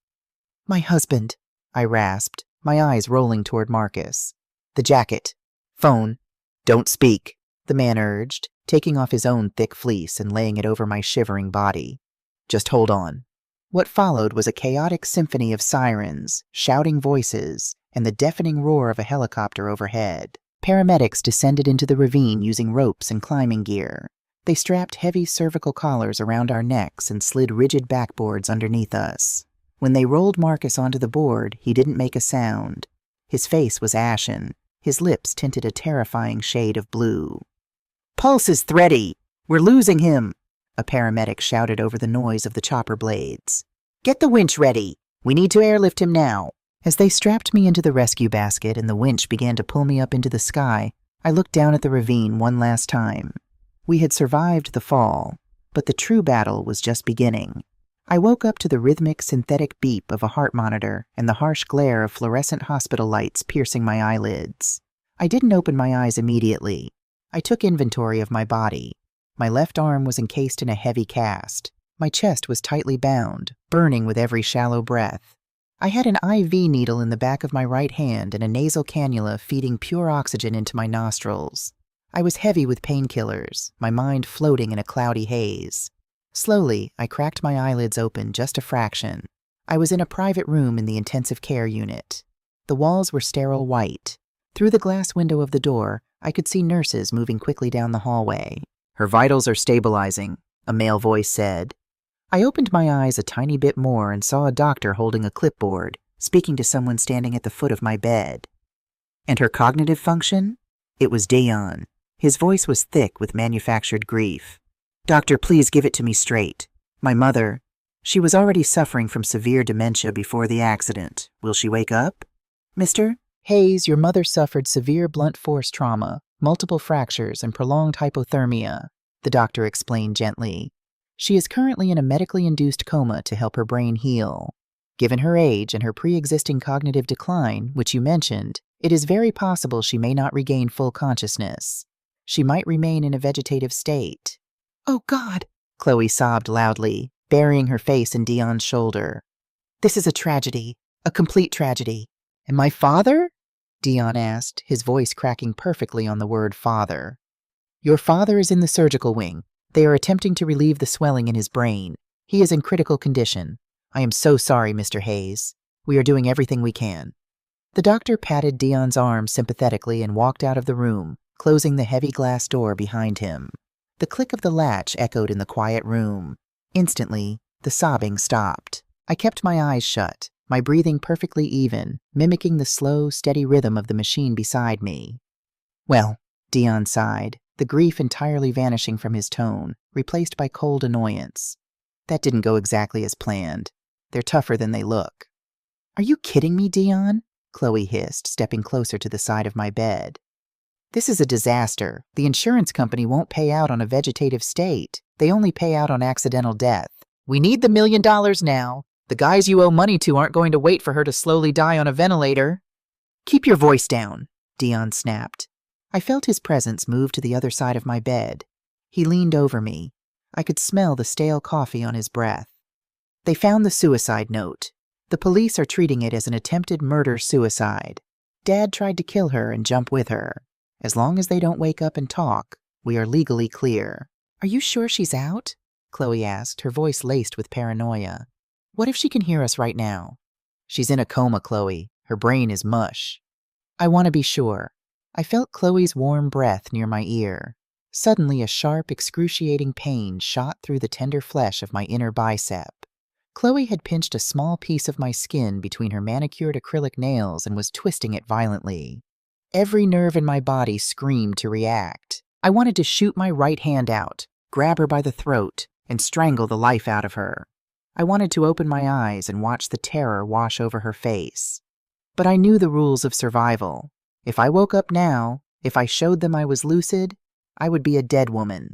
"My husband," I rasped, my eyes rolling toward Marcus. "The jacket. Phone." "Don't speak," the man urged, taking off his own thick fleece and laying it over my shivering body. "Just hold on." What followed was a chaotic symphony of sirens, shouting voices, and the deafening roar of a helicopter overhead. Paramedics descended into the ravine using ropes and climbing gear. They strapped heavy cervical collars around our necks and slid rigid backboards underneath us. When they rolled Marcus onto the board, he didn't make a sound. His face was ashen, his lips tinted a terrifying shade of blue. "Pulse is thready! We're losing him!" a paramedic shouted over the noise of the chopper blades. "Get the winch ready! We need to airlift him now!" As they strapped me into the rescue basket and the winch began to pull me up into the sky, I looked down at the ravine one last time. We had survived the fall, but the true battle was just beginning. I woke up to the rhythmic synthetic beep of a heart monitor and the harsh glare of fluorescent hospital lights piercing my eyelids. I didn't open my eyes immediately. I took inventory of my body. My left arm was encased in a heavy cast. My chest was tightly bound, burning with every shallow breath. I had an IV needle in the back of my right hand and a nasal cannula feeding pure oxygen into my nostrils. I was heavy with painkillers, my mind floating in a cloudy haze. Slowly, I cracked my eyelids open just a fraction. I was in a private room in the intensive care unit. The walls were sterile white. Through the glass window of the door, I could see nurses moving quickly down the hallway. "Her vitals are stabilizing," a male voice said. I opened my eyes a tiny bit more and saw a doctor holding a clipboard, speaking to someone standing at the foot of my bed. "And her cognitive function?" It was Dion. His voice was thick with manufactured grief. "Doctor, please give it to me straight. My mother, she was already suffering from severe dementia before the accident. Will she wake up?" "Mr. Hayes, your mother suffered severe blunt force trauma, multiple fractures, and prolonged hypothermia," the doctor explained gently. "She is currently in a medically induced coma to help her brain heal. Given her age and her pre-existing cognitive decline, which you mentioned, it is very possible she may not regain full consciousness. She might remain in a vegetative state." "Oh, God!" Chloe sobbed loudly, burying her face in Dion's shoulder. "This is a tragedy, a complete tragedy." "And my father?" Dion asked, his voice cracking perfectly on the word father. "Your father is in the surgical wing. They are attempting to relieve the swelling in his brain. He is in critical condition. I am so sorry, Mr. Hayes. We are doing everything we can. The doctor patted Dion's arm sympathetically and walked out of the room, closing the heavy glass door behind him. The click of the latch echoed in the quiet room. Instantly, the sobbing stopped. I kept my eyes shut, my breathing perfectly even, mimicking the slow, steady rhythm of the machine beside me. Well, Dion sighed, the grief entirely vanishing from his tone, replaced by cold annoyance. That didn't go exactly as planned. They're tougher than they look. Are you kidding me, Dion? Chloe hissed, stepping closer to the side of my bed. This is a disaster. The insurance company won't pay out on a vegetative state. They only pay out on accidental death. We need the $1 million now. The guys you owe money to aren't going to wait for her to slowly die on a ventilator. Keep your voice down, Dion snapped. I felt his presence move to the other side of my bed. He leaned over me. I could smell the stale coffee on his breath. They found the suicide note. The police are treating it as an attempted murder-suicide. Dad tried to kill her and jump with her. As long as they don't wake up and talk, we are legally clear. Are you sure she's out? Chloe asked, her voice laced with paranoia. What if she can hear us right now? She's in a coma, Chloe. Her brain is mush. I want to be sure. I felt Chloe's warm breath near my ear. Suddenly, a sharp, excruciating pain shot through the tender flesh of my inner bicep. Chloe had pinched a small piece of my skin between her manicured acrylic nails and was twisting it violently. Every nerve in my body screamed to react. I wanted to shoot my right hand out, grab her by the throat, and strangle the life out of her. I wanted to open my eyes and watch the terror wash over her face. But I knew the rules of survival. If I woke up now, if I showed them I was lucid, I would be a dead woman.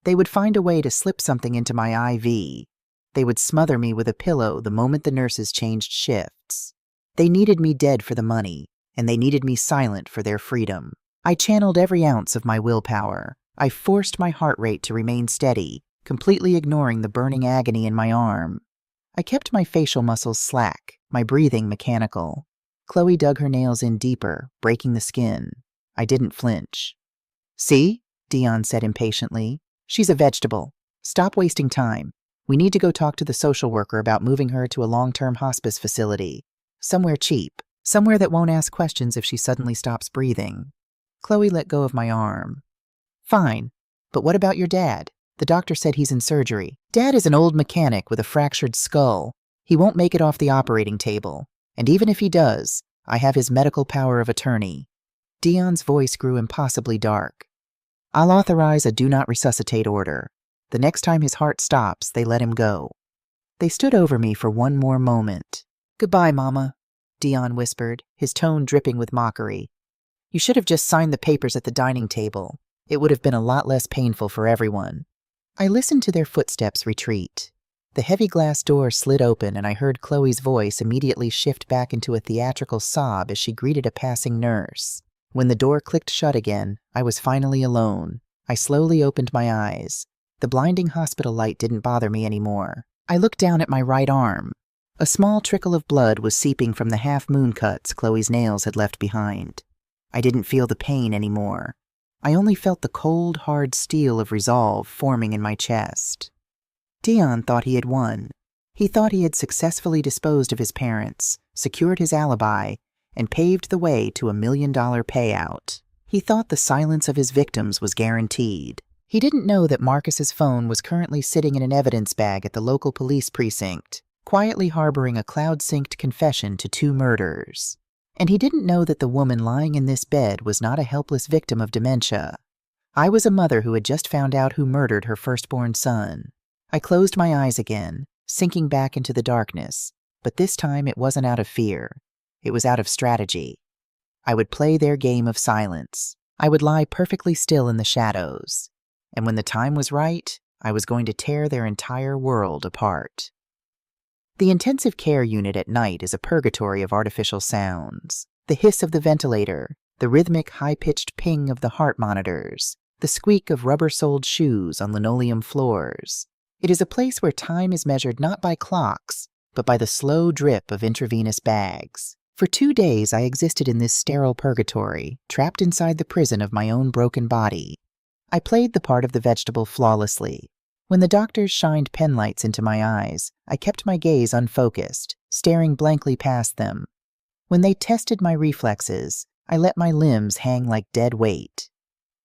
They would find a way to slip something into my IV. They would smother me with a pillow the moment the nurses changed shifts. They needed me dead for the money, and they needed me silent for their freedom. I channeled every ounce of my willpower. I forced my heart rate to remain steady, completely ignoring the burning agony in my arm. I kept my facial muscles slack, my breathing mechanical. Chloe dug her nails in deeper, breaking the skin. I didn't flinch. See? Dion said impatiently. She's a vegetable. Stop wasting time. We need to go talk to the social worker about moving her to a long-term hospice facility. Somewhere cheap. Somewhere that won't ask questions if she suddenly stops breathing. Chloe let go of my arm. Fine. But what about your dad? The doctor said he's in surgery. Dad is an old mechanic with a fractured skull. He won't make it off the operating table. And even if he does, I have his medical power of attorney. Dion's voice grew impossibly dark. I'll authorize a do not resuscitate order. The next time his heart stops, they let him go. They stood over me for one more moment. Goodbye, Mama, Dion whispered, his tone dripping with mockery. You should have just signed the papers at the dining table. It would have been a lot less painful for everyone. I listened to their footsteps retreat. The heavy glass door slid open and I heard Chloe's voice immediately shift back into a theatrical sob as she greeted a passing nurse. When the door clicked shut again, I was finally alone. I slowly opened my eyes. The blinding hospital light didn't bother me anymore. I looked down at my right arm. A small trickle of blood was seeping from the half-moon cuts Chloe's nails had left behind. I didn't feel the pain anymore. I only felt the cold, hard steel of resolve forming in my chest. Dion thought he had won. He thought he had successfully disposed of his parents, secured his alibi, and paved the way to $1 million payout. He thought the silence of his victims was guaranteed. He didn't know that Marcus's phone was currently sitting in an evidence bag at the local police precinct, quietly harboring a cloud-synced confession to 2 murders. And he didn't know that the woman lying in this bed was not a helpless victim of dementia. I was a mother who had just found out who murdered her firstborn son. I closed my eyes again, sinking back into the darkness, but this time it wasn't out of fear. It was out of strategy. I would play their game of silence. I would lie perfectly still in the shadows. And when the time was right, I was going to tear their entire world apart. The intensive care unit at night is a purgatory of artificial sounds. The hiss of the ventilator, the rhythmic high-pitched ping of the heart monitors, the squeak of rubber-soled shoes on linoleum floors. It is a place where time is measured not by clocks, but by the slow drip of intravenous bags. For 2 days I existed in this sterile purgatory, trapped inside the prison of my own broken body. I played the part of the vegetable flawlessly. When the doctors shined penlights into my eyes, I kept my gaze unfocused, staring blankly past them. When they tested my reflexes, I let my limbs hang like dead weight.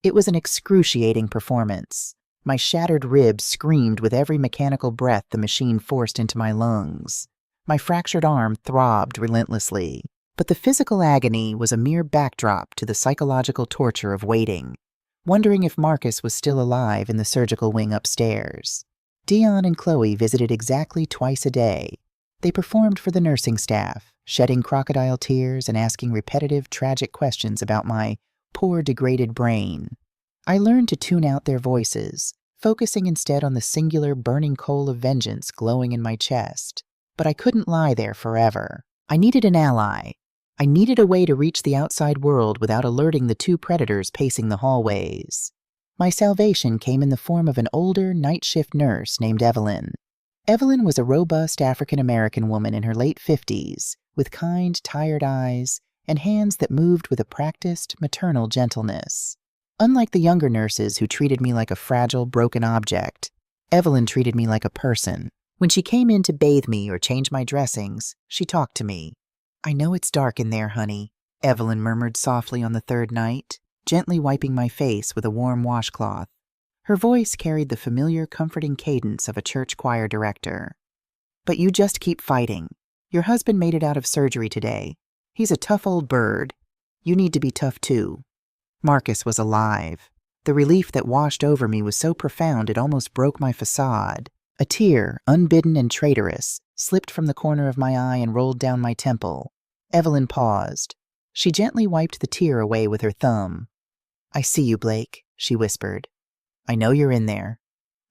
It was an excruciating performance. My shattered ribs screamed with every mechanical breath the machine forced into my lungs. My fractured arm throbbed relentlessly, but the physical agony was a mere backdrop to the psychological torture of waiting, wondering if Marcus was still alive in the surgical wing upstairs. Dion and Chloe visited exactly twice a day. They performed for the nursing staff, shedding crocodile tears and asking repetitive, tragic questions about my poor, degraded brain. I learned to tune out their voices, focusing instead on the singular burning coal of vengeance glowing in my chest. But I couldn't lie there forever. I needed an ally. I needed a way to reach the outside world without alerting the two predators pacing the hallways. My salvation came in the form of an older, night shift nurse named Evelyn. Evelyn was a robust African-American woman in her late 50s, with kind, tired eyes and hands that moved with a practiced, maternal gentleness. Unlike the younger nurses who treated me like a fragile, broken object, Evelyn treated me like a person. When she came in to bathe me or change my dressings, she talked to me. "I know it's dark in there, honey," Evelyn murmured softly on the third night, gently wiping my face with a warm washcloth. Her voice carried the familiar, comforting cadence of a church choir director. "But you just keep fighting. Your husband made it out of surgery today. He's a tough old bird. You need to be tough too." Marcus was alive. The relief that washed over me was so profound it almost broke my facade. A tear, unbidden and traitorous, slipped from the corner of my eye and rolled down my temple. Evelyn paused. She gently wiped the tear away with her thumb. "I see you, Blake," she whispered. "I know you're in there."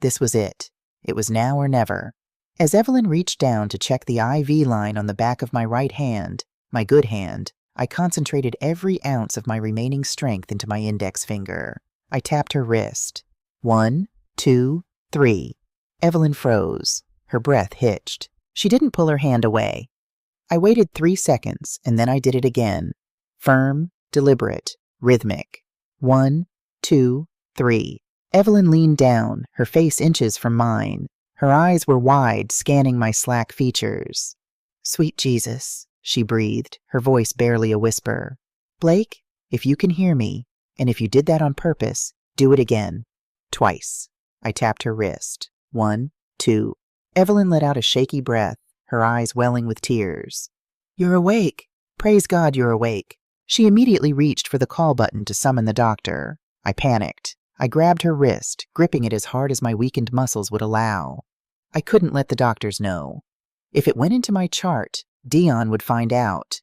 This was it. It was now or never. As Evelyn reached down to check the IV line on the back of my right hand, my good hand, I concentrated every ounce of my remaining strength into my index finger. I tapped her wrist. 1, 2, 3. Evelyn froze. Her breath hitched. She didn't pull her hand away. I waited 3 seconds, and then I did it again. Firm, deliberate, rhythmic. 1, 2, 3. Evelyn leaned down, her face inches from mine. Her eyes were wide, scanning my slack features. "Sweet Jesus," she breathed, her voice barely a whisper. "Blake, if you can hear me, and if you did that on purpose, do it again." Twice. I tapped her wrist. 1, 2. Evelyn let out a shaky breath, her eyes welling with tears. "You're awake. Praise God you're awake." She immediately reached for the call button to summon the doctor. I panicked. I grabbed her wrist, gripping it as hard as my weakened muscles would allow. I couldn't let the doctors know. If it went into my chart, Dion would find out.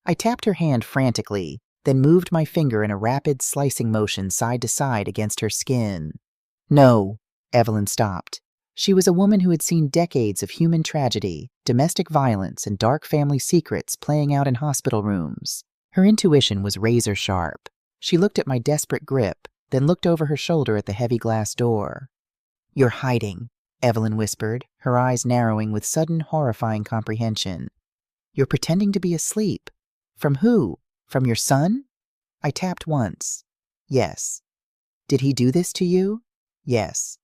I tapped her hand frantically, then moved my finger in a rapid slicing motion side to side against her skin. "No," Evelyn stopped. She was a woman who had seen decades of human tragedy, domestic violence, and dark family secrets playing out in hospital rooms. Her intuition was razor sharp. She looked at my desperate grip, then looked over her shoulder at the heavy glass door. "You're hiding," Evelyn whispered, her eyes narrowing with sudden, horrifying comprehension. "You're pretending to be asleep. From who? From your son?" I tapped once. "Yes." "Did he do this to you?" "Yes."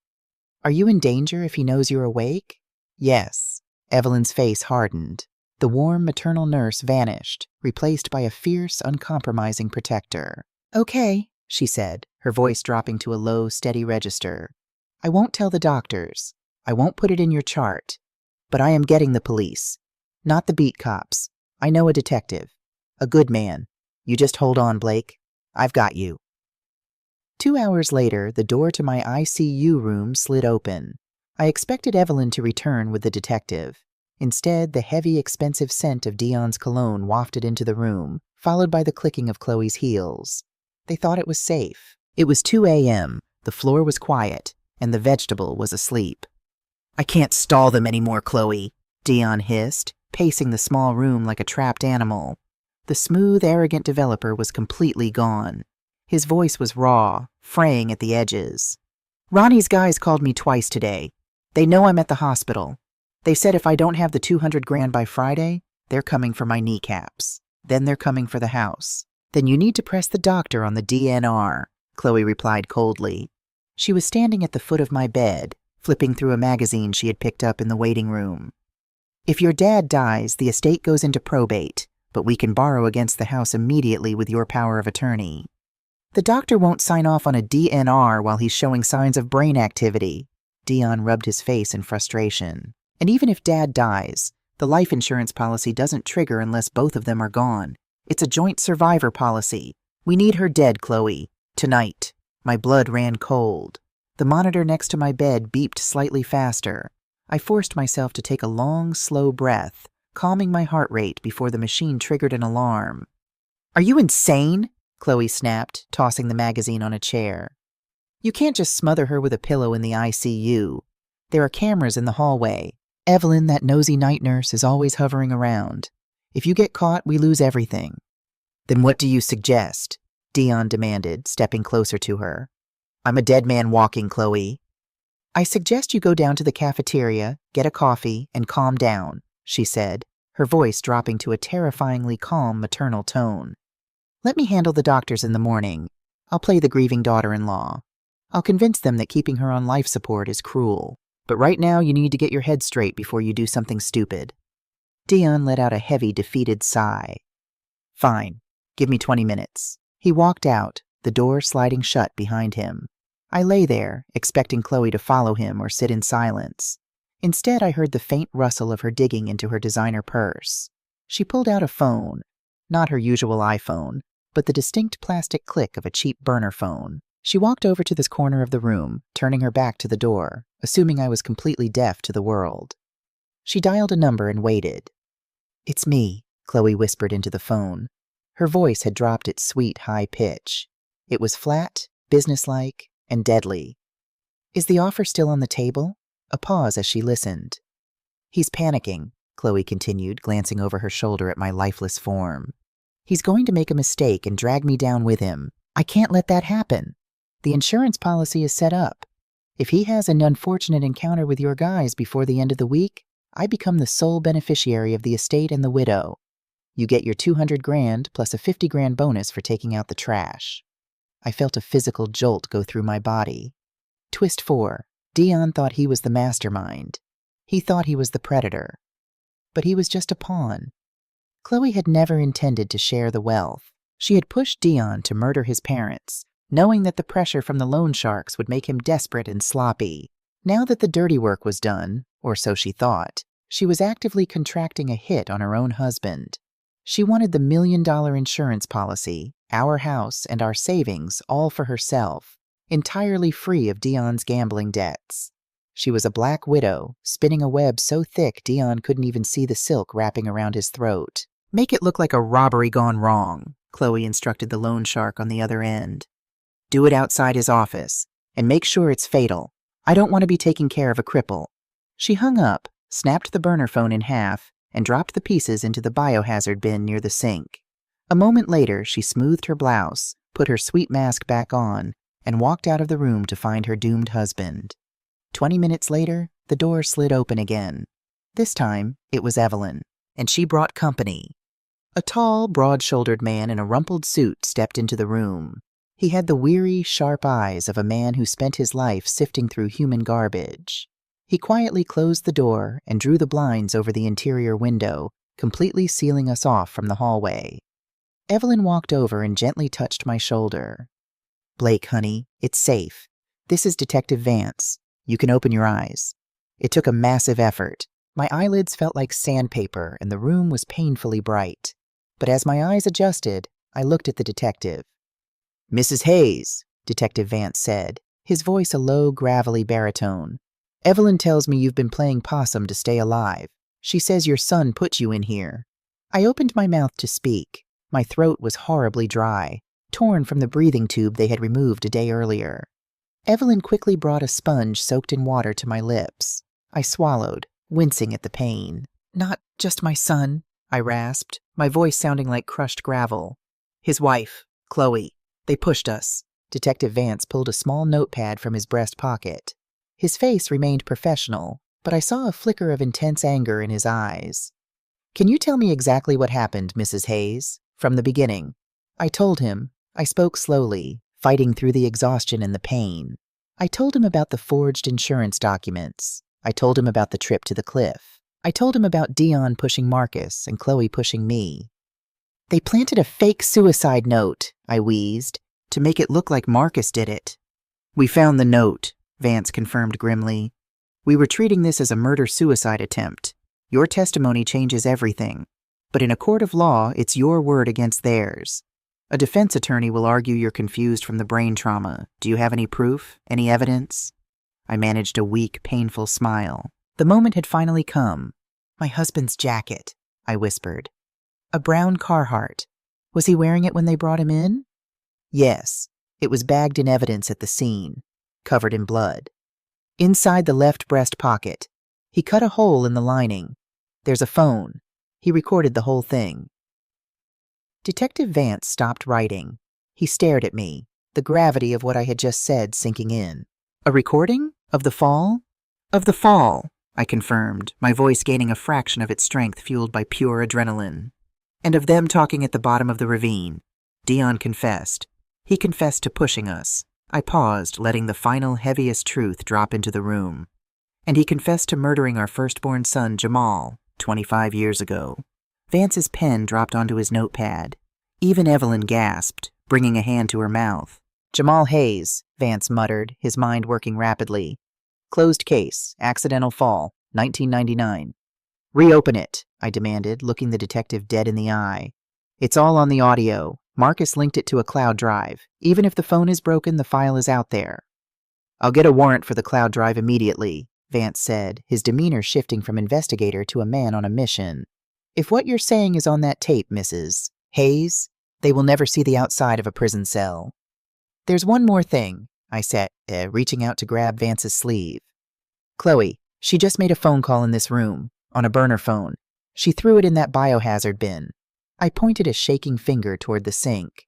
"Are you in danger if he knows you're awake?" "Yes." Evelyn's face hardened. The warm maternal nurse vanished, replaced by a fierce, uncompromising protector. "Okay," she said, her voice dropping to a low, steady register. "I won't tell the doctors. I won't put it in your chart. But I am getting the police. Not the beat cops. I know a detective. A good man. You just hold on, Blake. I've got you." 2 hours later, the door to my ICU room slid open. I expected Evelyn to return with the detective. Instead, the heavy, expensive scent of Dion's cologne wafted into the room, followed by the clicking of Chloe's heels. They thought it was safe. It was 2 a.m., the floor was quiet, and the vegetable was asleep. "I can't stall them anymore, Chloe," Dion hissed, pacing the small room like a trapped animal. The smooth, arrogant developer was completely gone. His voice was raw, fraying at the edges. "Ronnie's guys called me twice today. They know I'm at the hospital. They said if I don't have the 200 grand by Friday, they're coming for my kneecaps. Then they're coming for the house." "Then you need to press the doctor on the DNR," Chloe replied coldly. She was standing at the foot of my bed, flipping through a magazine she had picked up in the waiting room. If your dad dies, the estate goes into probate, but we can borrow against the house immediately with your power of attorney. The doctor won't sign off on a DNR while he's showing signs of brain activity. Dion rubbed his face in frustration. And even if Dad dies, the life insurance policy doesn't trigger unless both of them are gone. It's a joint survivor policy. We need her dead, Chloe. Tonight. My blood ran cold. The monitor next to my bed beeped slightly faster. I forced myself to take a long, slow breath, calming my heart rate before the machine triggered an alarm. Are you insane? Chloe snapped, tossing the magazine on a chair. You can't just smother her with a pillow in the ICU. There are cameras in the hallway. Evelyn, that nosy night nurse, is always hovering around. If you get caught, we lose everything. Then what do you suggest? Dion demanded, stepping closer to her. I'm a dead man walking, Chloe. I suggest you go down to the cafeteria, get a coffee, and calm down, she said, her voice dropping to a terrifyingly calm maternal tone. Let me handle the doctors in the morning. I'll play the grieving daughter-in-law. I'll convince them that keeping her on life support is cruel. But right now you need to get your head straight before you do something stupid. Dion let out a heavy, defeated sigh. Fine. Give me 20 minutes. He walked out, the door sliding shut behind him. I lay there, expecting Chloe to follow him or sit in silence. Instead, I heard the faint rustle of her digging into her designer purse. She pulled out a phone, not her usual iPhone, but the distinct plastic click of a cheap burner phone. She walked over to this corner of the room, turning her back to the door, assuming I was completely deaf to the world. She dialed a number and waited. It's me, Chloe whispered into the phone. Her voice had dropped its sweet, high pitch. It was flat, businesslike, and deadly. Is the offer still on the table? A pause as she listened. He's panicking, Chloe continued, glancing over her shoulder at my lifeless form. He's going to make a mistake and drag me down with him. I can't let that happen. The insurance policy is set up. If he has an unfortunate encounter with your guys before the end of the week, I become the sole beneficiary of the estate and the widow. You get your $200,000 plus a $50,000 bonus for taking out the trash. I felt a physical jolt go through my body. Twist 4. Dion thought he was the mastermind. He thought he was the predator. But he was just a pawn. Chloe had never intended to share the wealth. She had pushed Dion to murder his parents, knowing that the pressure from the loan sharks would make him desperate and sloppy. Now that the dirty work was done, or so she thought, she was actively contracting a hit on her own husband. She wanted the $1 million insurance policy, our house, and our savings all for herself, entirely free of Dion's gambling debts. She was a black widow, spinning a web so thick Dion couldn't even see the silk wrapping around his throat. Make it look like a robbery gone wrong, Chloe instructed the loan shark on the other end. Do it outside his office, and make sure it's fatal. I don't want to be taking care of a cripple. She hung up, snapped the burner phone in half, and dropped the pieces into the biohazard bin near the sink. A moment later, she smoothed her blouse, put her sweet mask back on, and walked out of the room to find her doomed husband. 20 minutes later, the door slid open again. This time, it was Evelyn, and she brought company. A tall, broad-shouldered man in a rumpled suit stepped into the room. He had the weary, sharp eyes of a man who spent his life sifting through human garbage. He quietly closed the door and drew the blinds over the interior window, completely sealing us off from the hallway. Evelyn walked over and gently touched my shoulder. Blake, honey, it's safe. This is Detective Vance. You can open your eyes. It took a massive effort. My eyelids felt like sandpaper and the room was painfully bright. But as my eyes adjusted, I looked at the detective. Mrs. Hayes, Detective Vance said, his voice a low, gravelly baritone. Evelyn tells me you've been playing possum to stay alive. She says your son put you in here. I opened my mouth to speak. My throat was horribly dry, torn from the breathing tube they had removed a day earlier. Evelyn quickly brought a sponge soaked in water to my lips. I swallowed, wincing at the pain. Not just my son, I rasped, my voice sounding like crushed gravel. His wife, Chloe. They pushed us. Detective Vance pulled a small notepad from his breast pocket. His face remained professional, but I saw a flicker of intense anger in his eyes. Can you tell me exactly what happened, Mrs. Hayes? From the beginning. I told him. I spoke slowly, fighting through the exhaustion and the pain. I told him about the forged insurance documents. I told him about the trip to the cliff. I told him about Dion pushing Marcus and Chloe pushing me. They planted a fake suicide note, I wheezed, to make it look like Marcus did it. We found the note, Vance confirmed grimly. We were treating this as a murder-suicide attempt. Your testimony changes everything. But in a court of law, it's your word against theirs. A defense attorney will argue you're confused from the brain trauma. Do you have any proof? Any evidence? I managed a weak, painful smile. The moment had finally come. My husband's jacket, I whispered. A brown Carhartt. Was he wearing it when they brought him in? Yes. It was bagged in evidence at the scene, covered in blood. Inside the left breast pocket, he cut a hole in the lining. There's a phone. He recorded the whole thing. Detective Vance stopped writing. He stared at me, the gravity of what I had just said sinking in. A recording? Of the fall? Of the fall, I confirmed, my voice gaining a fraction of its strength fueled by pure adrenaline. And of them talking at the bottom of the ravine. Dion confessed. He confessed to pushing us. I paused, letting the final, heaviest truth drop into the room. And he confessed to murdering our firstborn son, Jamal, 25 years ago. Vance's pen dropped onto his notepad. Even Evelyn gasped, bringing a hand to her mouth. Jamal Hayes, Vance muttered, his mind working rapidly. Closed case, accidental fall, 1999. Reopen it, I demanded, looking the detective dead in the eye. It's all on the audio. Marcus linked it to a cloud drive. Even if the phone is broken, the file is out there. I'll get a warrant for the cloud drive immediately, Vance said, his demeanor shifting from investigator to a man on a mission. If what you're saying is on that tape, Mrs. Hayes, they will never see the outside of a prison cell. There's one more thing, I said, reaching out to grab Vance's sleeve. Chloe, she just made a phone call in this room, on a burner phone. She threw it in that biohazard bin. I pointed a shaking finger toward the sink.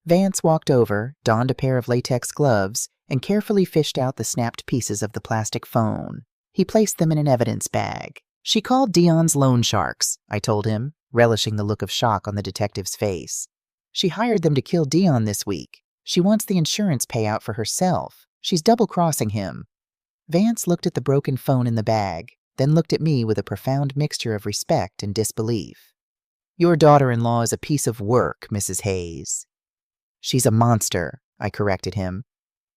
Vance walked over, donned a pair of latex gloves, and carefully fished out the snapped pieces of the plastic phone. He placed them in an evidence bag. She called Dion's loan sharks, I told him, relishing the look of shock on the detective's face. She hired them to kill Dion this week. She wants the insurance payout for herself. She's double-crossing him. Vance looked at the broken phone in the bag, then looked at me with a profound mixture of respect and disbelief. Your daughter-in-law is a piece of work, Mrs. Hayes. She's a monster, I corrected him.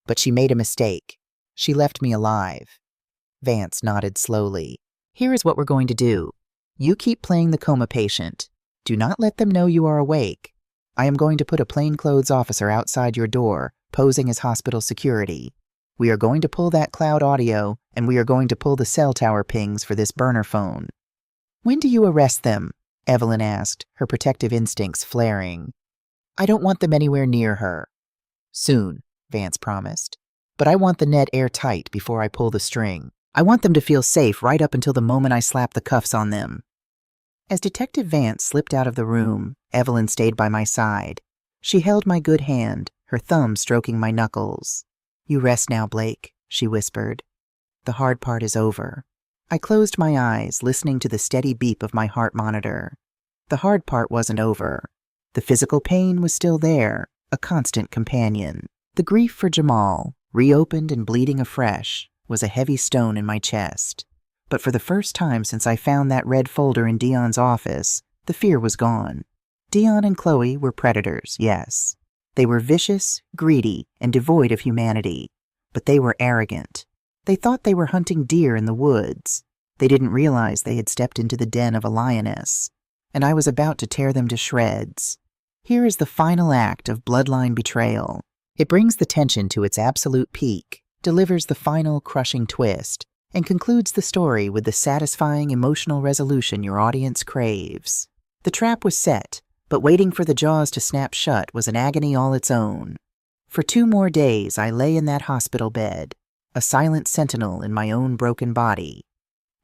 But she made a mistake. She left me alive. Vance nodded slowly. Here is what we're going to do. You keep playing the coma patient. Do not let them know you are awake. I am going to put a plainclothes officer outside your door, posing as hospital security. We are going to pull that cloud audio, and we are going to pull the cell tower pings for this burner phone. When do you arrest them? Evelyn asked, her protective instincts flaring. I don't want them anywhere near her. Soon, Vance promised. But I want the net airtight before I pull the string. I want them to feel safe right up until the moment I slap the cuffs on them. As Detective Vance slipped out of the room, Evelyn stayed by my side. She held my good hand, her thumb stroking my knuckles. You rest now, Blake, she whispered. The hard part is over. I closed my eyes, listening to the steady beep of my heart monitor. The hard part wasn't over. The physical pain was still there, a constant companion. The grief for Jamal, reopened and bleeding afresh, was a heavy stone in my chest. But for the first time since I found that red folder in Dion's office, the fear was gone. Dion and Chloe were predators, yes. They were vicious, greedy, and devoid of humanity. But they were arrogant. They thought they were hunting deer in the woods. They didn't realize they had stepped into the den of a lioness. And I was about to tear them to shreds. Here is the final act of bloodline betrayal. It brings the tension to its absolute peak, delivers the final crushing twist, and concludes the story with the satisfying emotional resolution your audience craves. The trap was set, but waiting for the jaws to snap shut was an agony all its own. For 2 more days I lay in that hospital bed, a silent sentinel in my own broken body.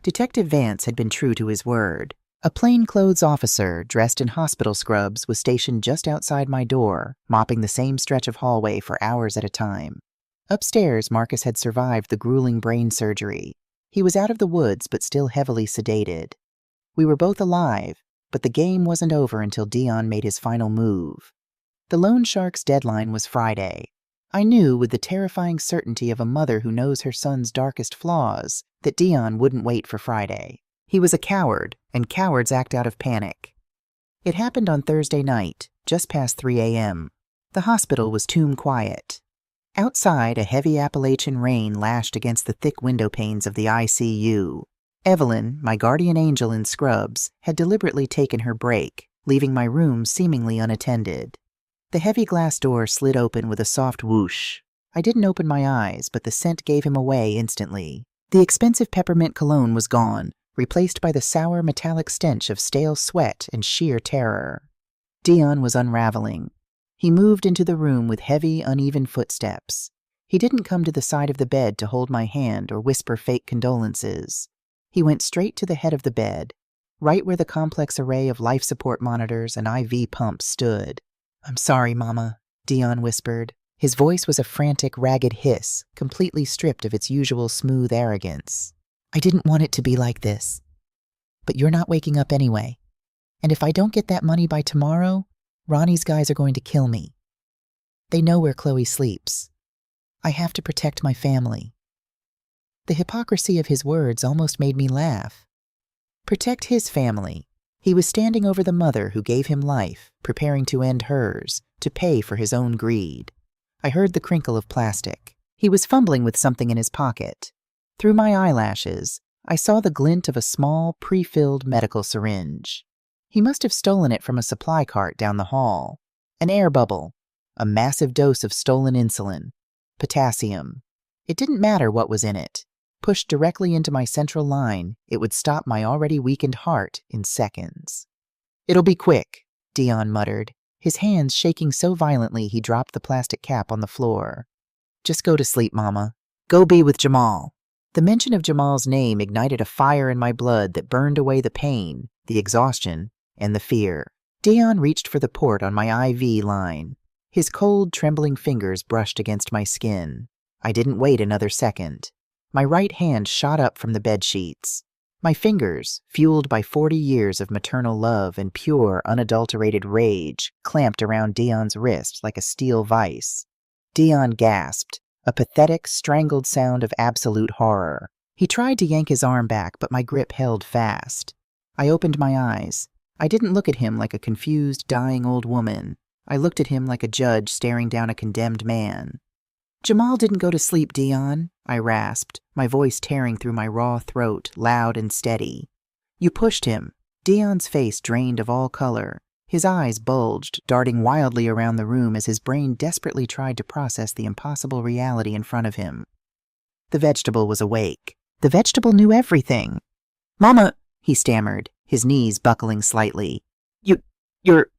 Detective Vance had been true to his word. A plainclothes officer dressed in hospital scrubs was stationed just outside my door, mopping the same stretch of hallway for hours at a time. Upstairs, Marcus had survived the grueling brain surgery. He was out of the woods but still heavily sedated. We were both alive, but the game wasn't over until Dion made his final move. The loan shark's deadline was Friday. I knew with the terrifying certainty of a mother who knows her son's darkest flaws that Dion wouldn't wait for Friday. He was a coward, and cowards act out of panic. It happened on Thursday night, just past 3 a.m. The hospital was tomb quiet. Outside, a heavy Appalachian rain lashed against the thick window panes of the ICU. Evelyn, my guardian angel in scrubs, had deliberately taken her break, leaving my room seemingly unattended. The heavy glass door slid open with a soft whoosh. I didn't open my eyes, but the scent gave him away instantly. The expensive peppermint cologne was gone, replaced by the sour metallic stench of stale sweat and sheer terror. Dion was unraveling. He moved into the room with heavy, uneven footsteps. He didn't come to the side of the bed to hold my hand or whisper fake condolences. He went straight to the head of the bed, right where the complex array of life support monitors and IV pumps stood. "I'm sorry, Mama," Dion whispered. His voice was a frantic, ragged hiss, completely stripped of its usual smooth arrogance. "I didn't want it to be like this. But you're not waking up anyway. And if I don't get that money by tomorrow, Ronnie's guys are going to kill me. They know where Chloe sleeps. I have to protect my family." The hypocrisy of his words almost made me laugh. Protect his family. He was standing over the mother who gave him life, preparing to end hers, to pay for his own greed. I heard the crinkle of plastic. He was fumbling with something in his pocket. Through my eyelashes, I saw the glint of a small, pre-filled medical syringe. He must have stolen it from a supply cart down the hall. An air bubble. A massive dose of stolen insulin. Potassium. It didn't matter what was in it. Pushed directly into my central line, it would stop my already weakened heart in seconds. "It'll be quick," Dion muttered, his hands shaking so violently he dropped the plastic cap on the floor. "Just go to sleep, Mama. Go be with Jamal." The mention of Jamal's name ignited a fire in my blood that burned away the pain, the exhaustion, and the fear. Dion reached for the port on my IV line. His cold, trembling fingers brushed against my skin. I didn't wait another second. My right hand shot up from the bedsheets. My fingers, fueled by 40 years of maternal love and pure, unadulterated rage, clamped around Dion's wrist like a steel vice. Dion gasped, a pathetic, strangled sound of absolute horror. He tried to yank his arm back, but my grip held fast. I opened my eyes. I didn't look at him like a confused, dying old woman. I looked at him like a judge staring down a condemned man. "Jamal didn't go to sleep, Dion," I rasped, my voice tearing through my raw throat, loud and steady. "You pushed him." Dion's face drained of all color. His eyes bulged, darting wildly around the room as his brain desperately tried to process the impossible reality in front of him. The vegetable was awake. The vegetable knew everything. "Mama," he stammered, his knees buckling slightly. You're...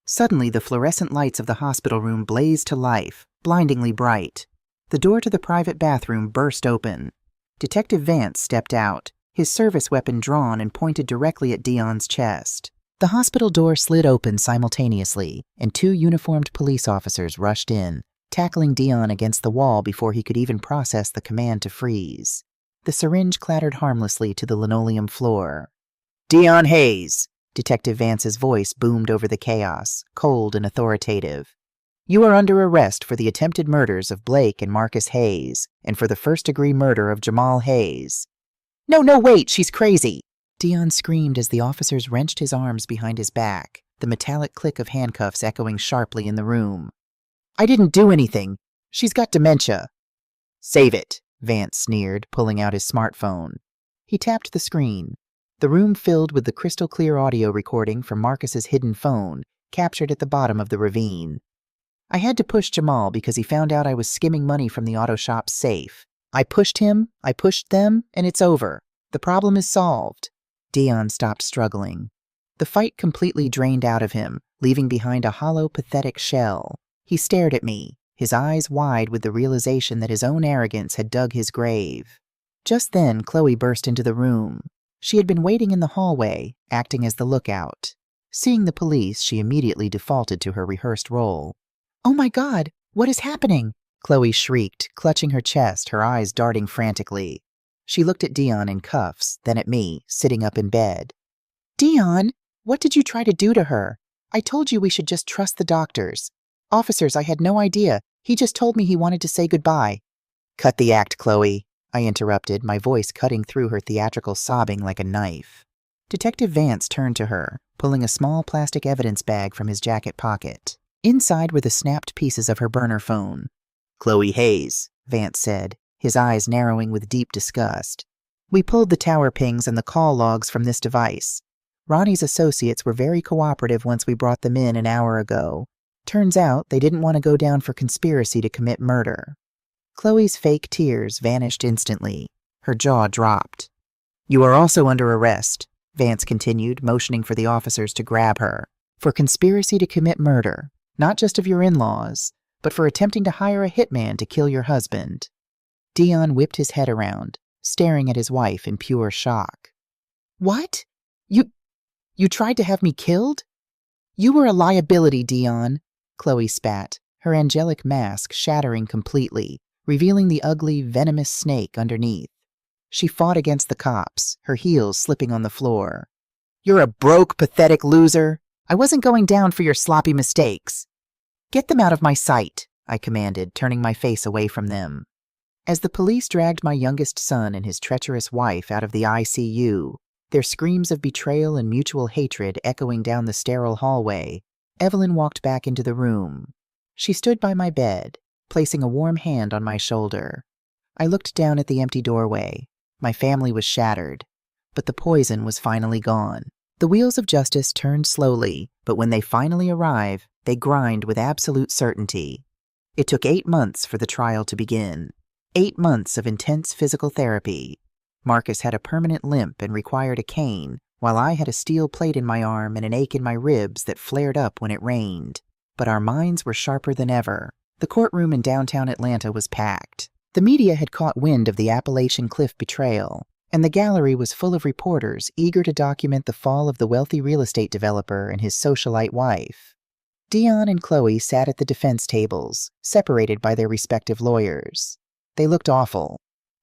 Suddenly, the fluorescent lights of the hospital room blazed to life, blindingly bright. The door to the private bathroom burst open. Detective Vance stepped out, his service weapon drawn and pointed directly at Dion's chest. The hospital door slid open simultaneously, and 2 uniformed police officers rushed in, tackling Dion against the wall before he could even process the command to freeze. The syringe clattered harmlessly to the linoleum floor. "Dion Hayes!" Detective Vance's voice boomed over the chaos, cold and authoritative. "You are under arrest for the attempted murders of Blake and Marcus Hayes, and for the first-degree murder of Jamal Hayes." No, wait, she's crazy!" Dion screamed as the officers wrenched his arms behind his back, the metallic click of handcuffs echoing sharply in the room. "I didn't do anything. She's got dementia." "Save it," Vance sneered, pulling out his smartphone. He tapped the screen. The room filled with the crystal-clear audio recording from Marcus's hidden phone, captured at the bottom of the ravine. I had to push Jamal because he found out I was skimming money from the auto shop's safe. I pushed him, I pushed them, and it's over. The problem is solved. Dion stopped struggling. The fight completely drained out of him, leaving behind a hollow, pathetic shell. He stared at me, his eyes wide with the realization that his own arrogance had dug his grave. Just then, Chloe burst into the room. She had been waiting in the hallway, acting as the lookout. Seeing the police, she immediately defaulted to her rehearsed role. "Oh my God, what is happening?" Chloe shrieked, clutching her chest, her eyes darting frantically. She looked at Dion in cuffs, then at me, sitting up in bed. "Dion, what did you try to do to her? I told you we should just trust the doctors. Officers, I had no idea. He just told me he wanted to say goodbye. Cut the act, Chloe, I interrupted, my voice cutting through her theatrical sobbing like a knife. Detective Vance turned to her, pulling a small plastic evidence bag from his jacket pocket. Inside were the snapped pieces of her burner phone. Chloe Hayes, Vance said, his eyes narrowing with deep disgust. We pulled the tower pings and the call logs from this device. Ronnie's associates were very cooperative once we brought them in an hour ago. Turns out they didn't want to go down for conspiracy to commit murder. Chloe's fake tears vanished instantly. Her jaw dropped. You are also under arrest, Vance continued, motioning for the officers to grab her, for conspiracy to commit murder, not just of your in-laws, but for attempting to hire a hitman to kill your husband. Dion whipped his head around, staring at his wife in pure shock. What? You tried to have me killed? You were a liability, Dion, Chloe spat, her angelic mask shattering completely, revealing the ugly, venomous snake underneath. She fought against the cops, her heels slipping on the floor. You're a broke, pathetic loser. I wasn't going down for your sloppy mistakes. Get them out of my sight, I commanded, turning my face away from them. As the police dragged my youngest son and his treacherous wife out of the ICU, their screams of betrayal and mutual hatred echoing down the sterile hallway, Evelyn walked back into the room. She stood by my bed, placing a warm hand on my shoulder. I looked down at the empty doorway. My family was shattered, but the poison was finally gone. The wheels of justice turned slowly, but when they finally arrive, they grind with absolute certainty. It took 8 months for the trial to begin. 8 months of intense physical therapy. Marcus had a permanent limp and required a cane, while I had a steel plate in my arm and an ache in my ribs that flared up when it rained. But our minds were sharper than ever. The courtroom in downtown Atlanta was packed. The media had caught wind of the Appalachian Cliff betrayal, and the gallery was full of reporters eager to document the fall of the wealthy real estate developer and his socialite wife. Dion and Chloe sat at the defense tables, separated by their respective lawyers. They looked awful.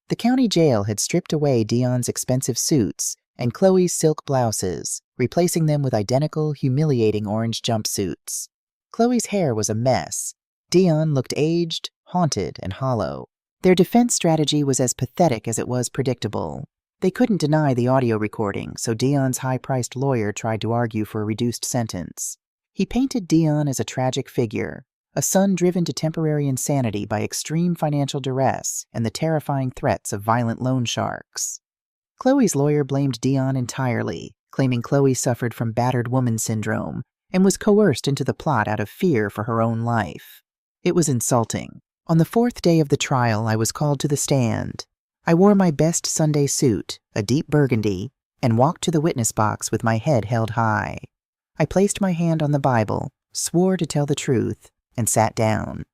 The county jail had stripped away Dion's expensive suits and Chloe's silk blouses, replacing them with identical, humiliating orange jumpsuits. Chloe's hair was a mess. Dion looked aged, haunted, and hollow. Their defense strategy was as pathetic as it was predictable. They couldn't deny the audio recording, so Dion's high-priced lawyer tried to argue for a reduced sentence. He painted Dion as a tragic figure, a son driven to temporary insanity by extreme financial duress and the terrifying threats of violent loan sharks. Chloe's lawyer blamed Dion entirely, claiming Chloe suffered from battered woman syndrome and was coerced into the plot out of fear for her own life. It was insulting. On the 4th day of the trial, I was called to the stand. I wore my best Sunday suit, a deep burgundy, and walked to the witness box with my head held high. I placed my hand on the Bible, swore to tell the truth, and sat down.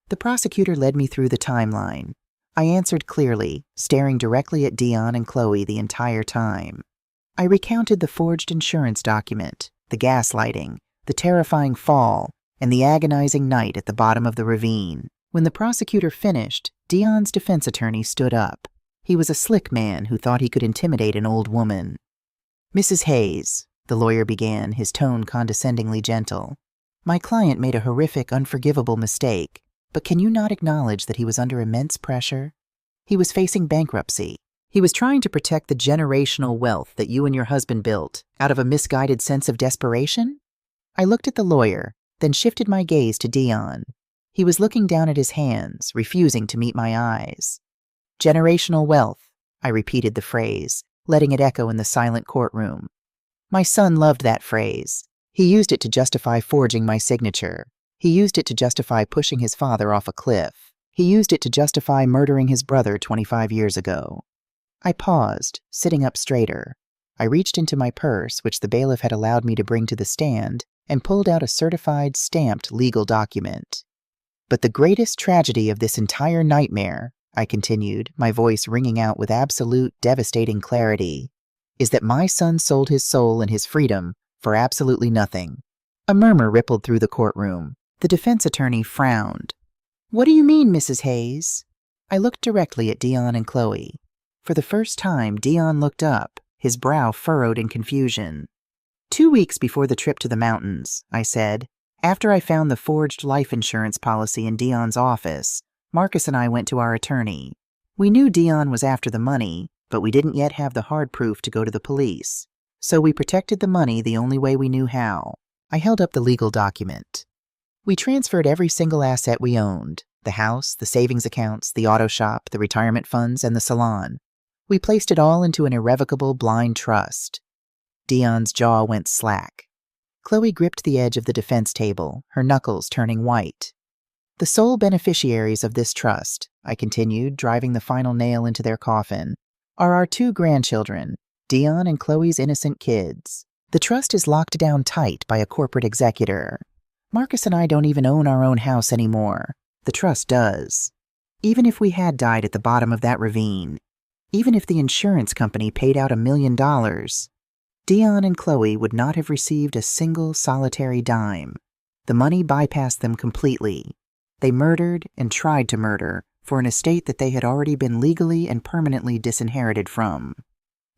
The prosecutor led me through the timeline. I answered clearly, staring directly at Dion and Chloe the entire time. I recounted the forged insurance document, the gaslighting, the terrifying fall, and the agonizing night at the bottom of the ravine. When the prosecutor finished, Dion's defense attorney stood up. He was a slick man who thought he could intimidate an old woman. Mrs. Hayes, the lawyer began, his tone condescendingly gentle. My client made a horrific, unforgivable mistake, but can you not acknowledge that he was under immense pressure? He was facing bankruptcy. He was trying to protect the generational wealth that you and your husband built out of a misguided sense of desperation? I looked at the lawyer, then shifted my gaze to Dion. He was looking down at his hands, refusing to meet my eyes. Generational wealth, I repeated the phrase, letting it echo in the silent courtroom. My son loved that phrase. He used it to justify forging my signature. He used it to justify pushing his father off a cliff. He used it to justify murdering his brother 25 years ago. I paused, sitting up straighter. I reached into my purse, which the bailiff had allowed me to bring to the stand, and pulled out a certified, stamped legal document. But the greatest tragedy of this entire nightmare, I continued, my voice ringing out with absolute, devastating clarity, is that my son sold his soul and his freedom for absolutely nothing. A murmur rippled through the courtroom. The defense attorney frowned. What do you mean, Mrs. Hayes? I looked directly at Dion and Chloe. For the first time, Dion looked up, his brow furrowed in confusion. 2 weeks before the trip to the mountains, I said, After I found the forged life insurance policy in Dion's office, Marcus and I went to our attorney. We knew Dion was after the money, but we didn't yet have the hard proof to go to the police. So we protected the money the only way we knew how. I held up the legal document. We transferred every single asset we owned: the house, the savings accounts, the auto shop, the retirement funds, and the salon. We placed it all into an irrevocable blind trust. Dion's jaw went slack. Chloe gripped the edge of the defense table, her knuckles turning white. The sole beneficiaries of this trust, I continued, driving the final nail into their coffin, are our 2 grandchildren, Dion and Chloe's innocent kids. The trust is locked down tight by a corporate executor. Marcus and I don't even own our own house anymore. The trust does. Even if we had died at the bottom of that ravine, even if the insurance company paid out $1 million, Dion and Chloe would not have received a single solitary dime. The money bypassed them completely. They murdered and tried to murder for an estate that they had already been legally and permanently disinherited from.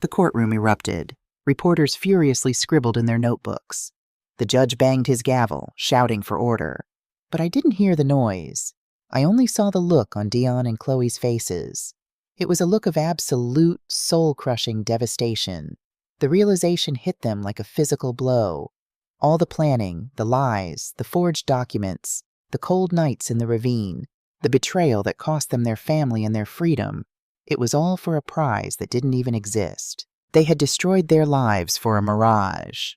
The courtroom erupted. Reporters furiously scribbled in their notebooks. The judge banged his gavel, shouting for order. But I didn't hear the noise. I only saw the look on Dion and Chloe's faces. It was a look of absolute, soul-crushing devastation. The realization hit them like a physical blow. All the planning, the lies, the forged documents, the cold nights in the ravine, the betrayal that cost them their family and their freedom, it was all for a prize that didn't even exist. They had destroyed their lives for a mirage.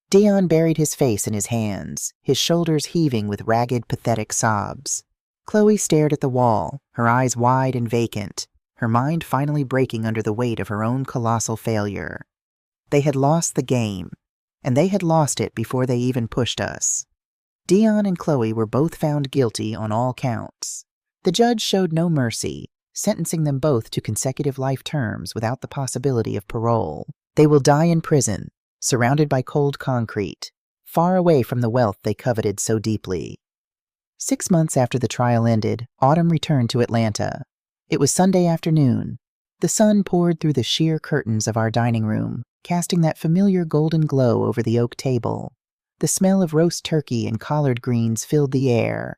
Dion buried his face in his hands, his shoulders heaving with ragged, pathetic sobs. Chloe stared at the wall, her eyes wide and vacant, her mind finally breaking under the weight of her own colossal failure. They had lost the game, and they had lost it before they even pushed us. Dion and Chloe were both found guilty on all counts. The judge showed no mercy, sentencing them both to consecutive life terms without the possibility of parole. They will die in prison, surrounded by cold concrete, far away from the wealth they coveted so deeply. 6 months after the trial ended, Autumn returned to Atlanta. It was Sunday afternoon. The sun poured through the sheer curtains of our dining room, casting that familiar golden glow over the oak table. The smell of roast turkey and collard greens filled the air.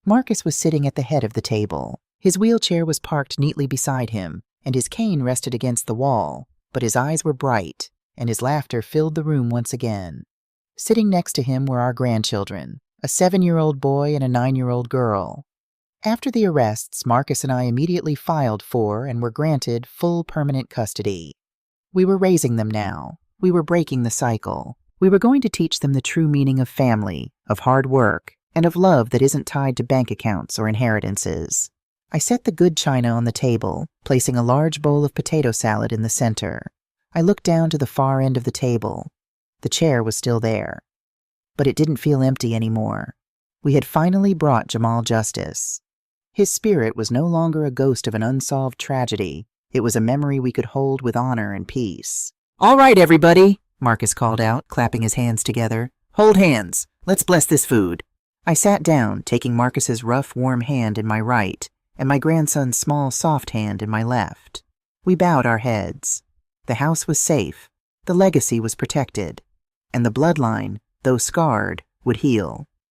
Marcus was sitting at the head of the table. His wheelchair was parked neatly beside him, and his cane rested against the wall, but his eyes were bright, and his laughter filled the room once again. Sitting next to him were our grandchildren, a 7-year-old boy and a 9-year-old girl. After the arrests, Marcus and I immediately filed for and were granted full permanent custody. We were raising them now. We were breaking the cycle. We were going to teach them the true meaning of family, of hard work, and of love that isn't tied to bank accounts or inheritances. I set the good china on the table, placing a large bowl of potato salad in the center. I looked down to the far end of the table. The chair was still there. But it didn't feel empty anymore. We had finally brought Jamal justice. His spirit was no longer a ghost of an unsolved tragedy. It was a memory we could hold with honor and peace. "All right, everybody," Marcus called out, clapping his hands together. "Hold hands. Let's bless this food." I sat down, taking Marcus's rough, warm hand in my right and my grandson's small, soft hand in my left. We bowed our heads. The house was safe, the legacy was protected, and the bloodline, though scarred, would heal.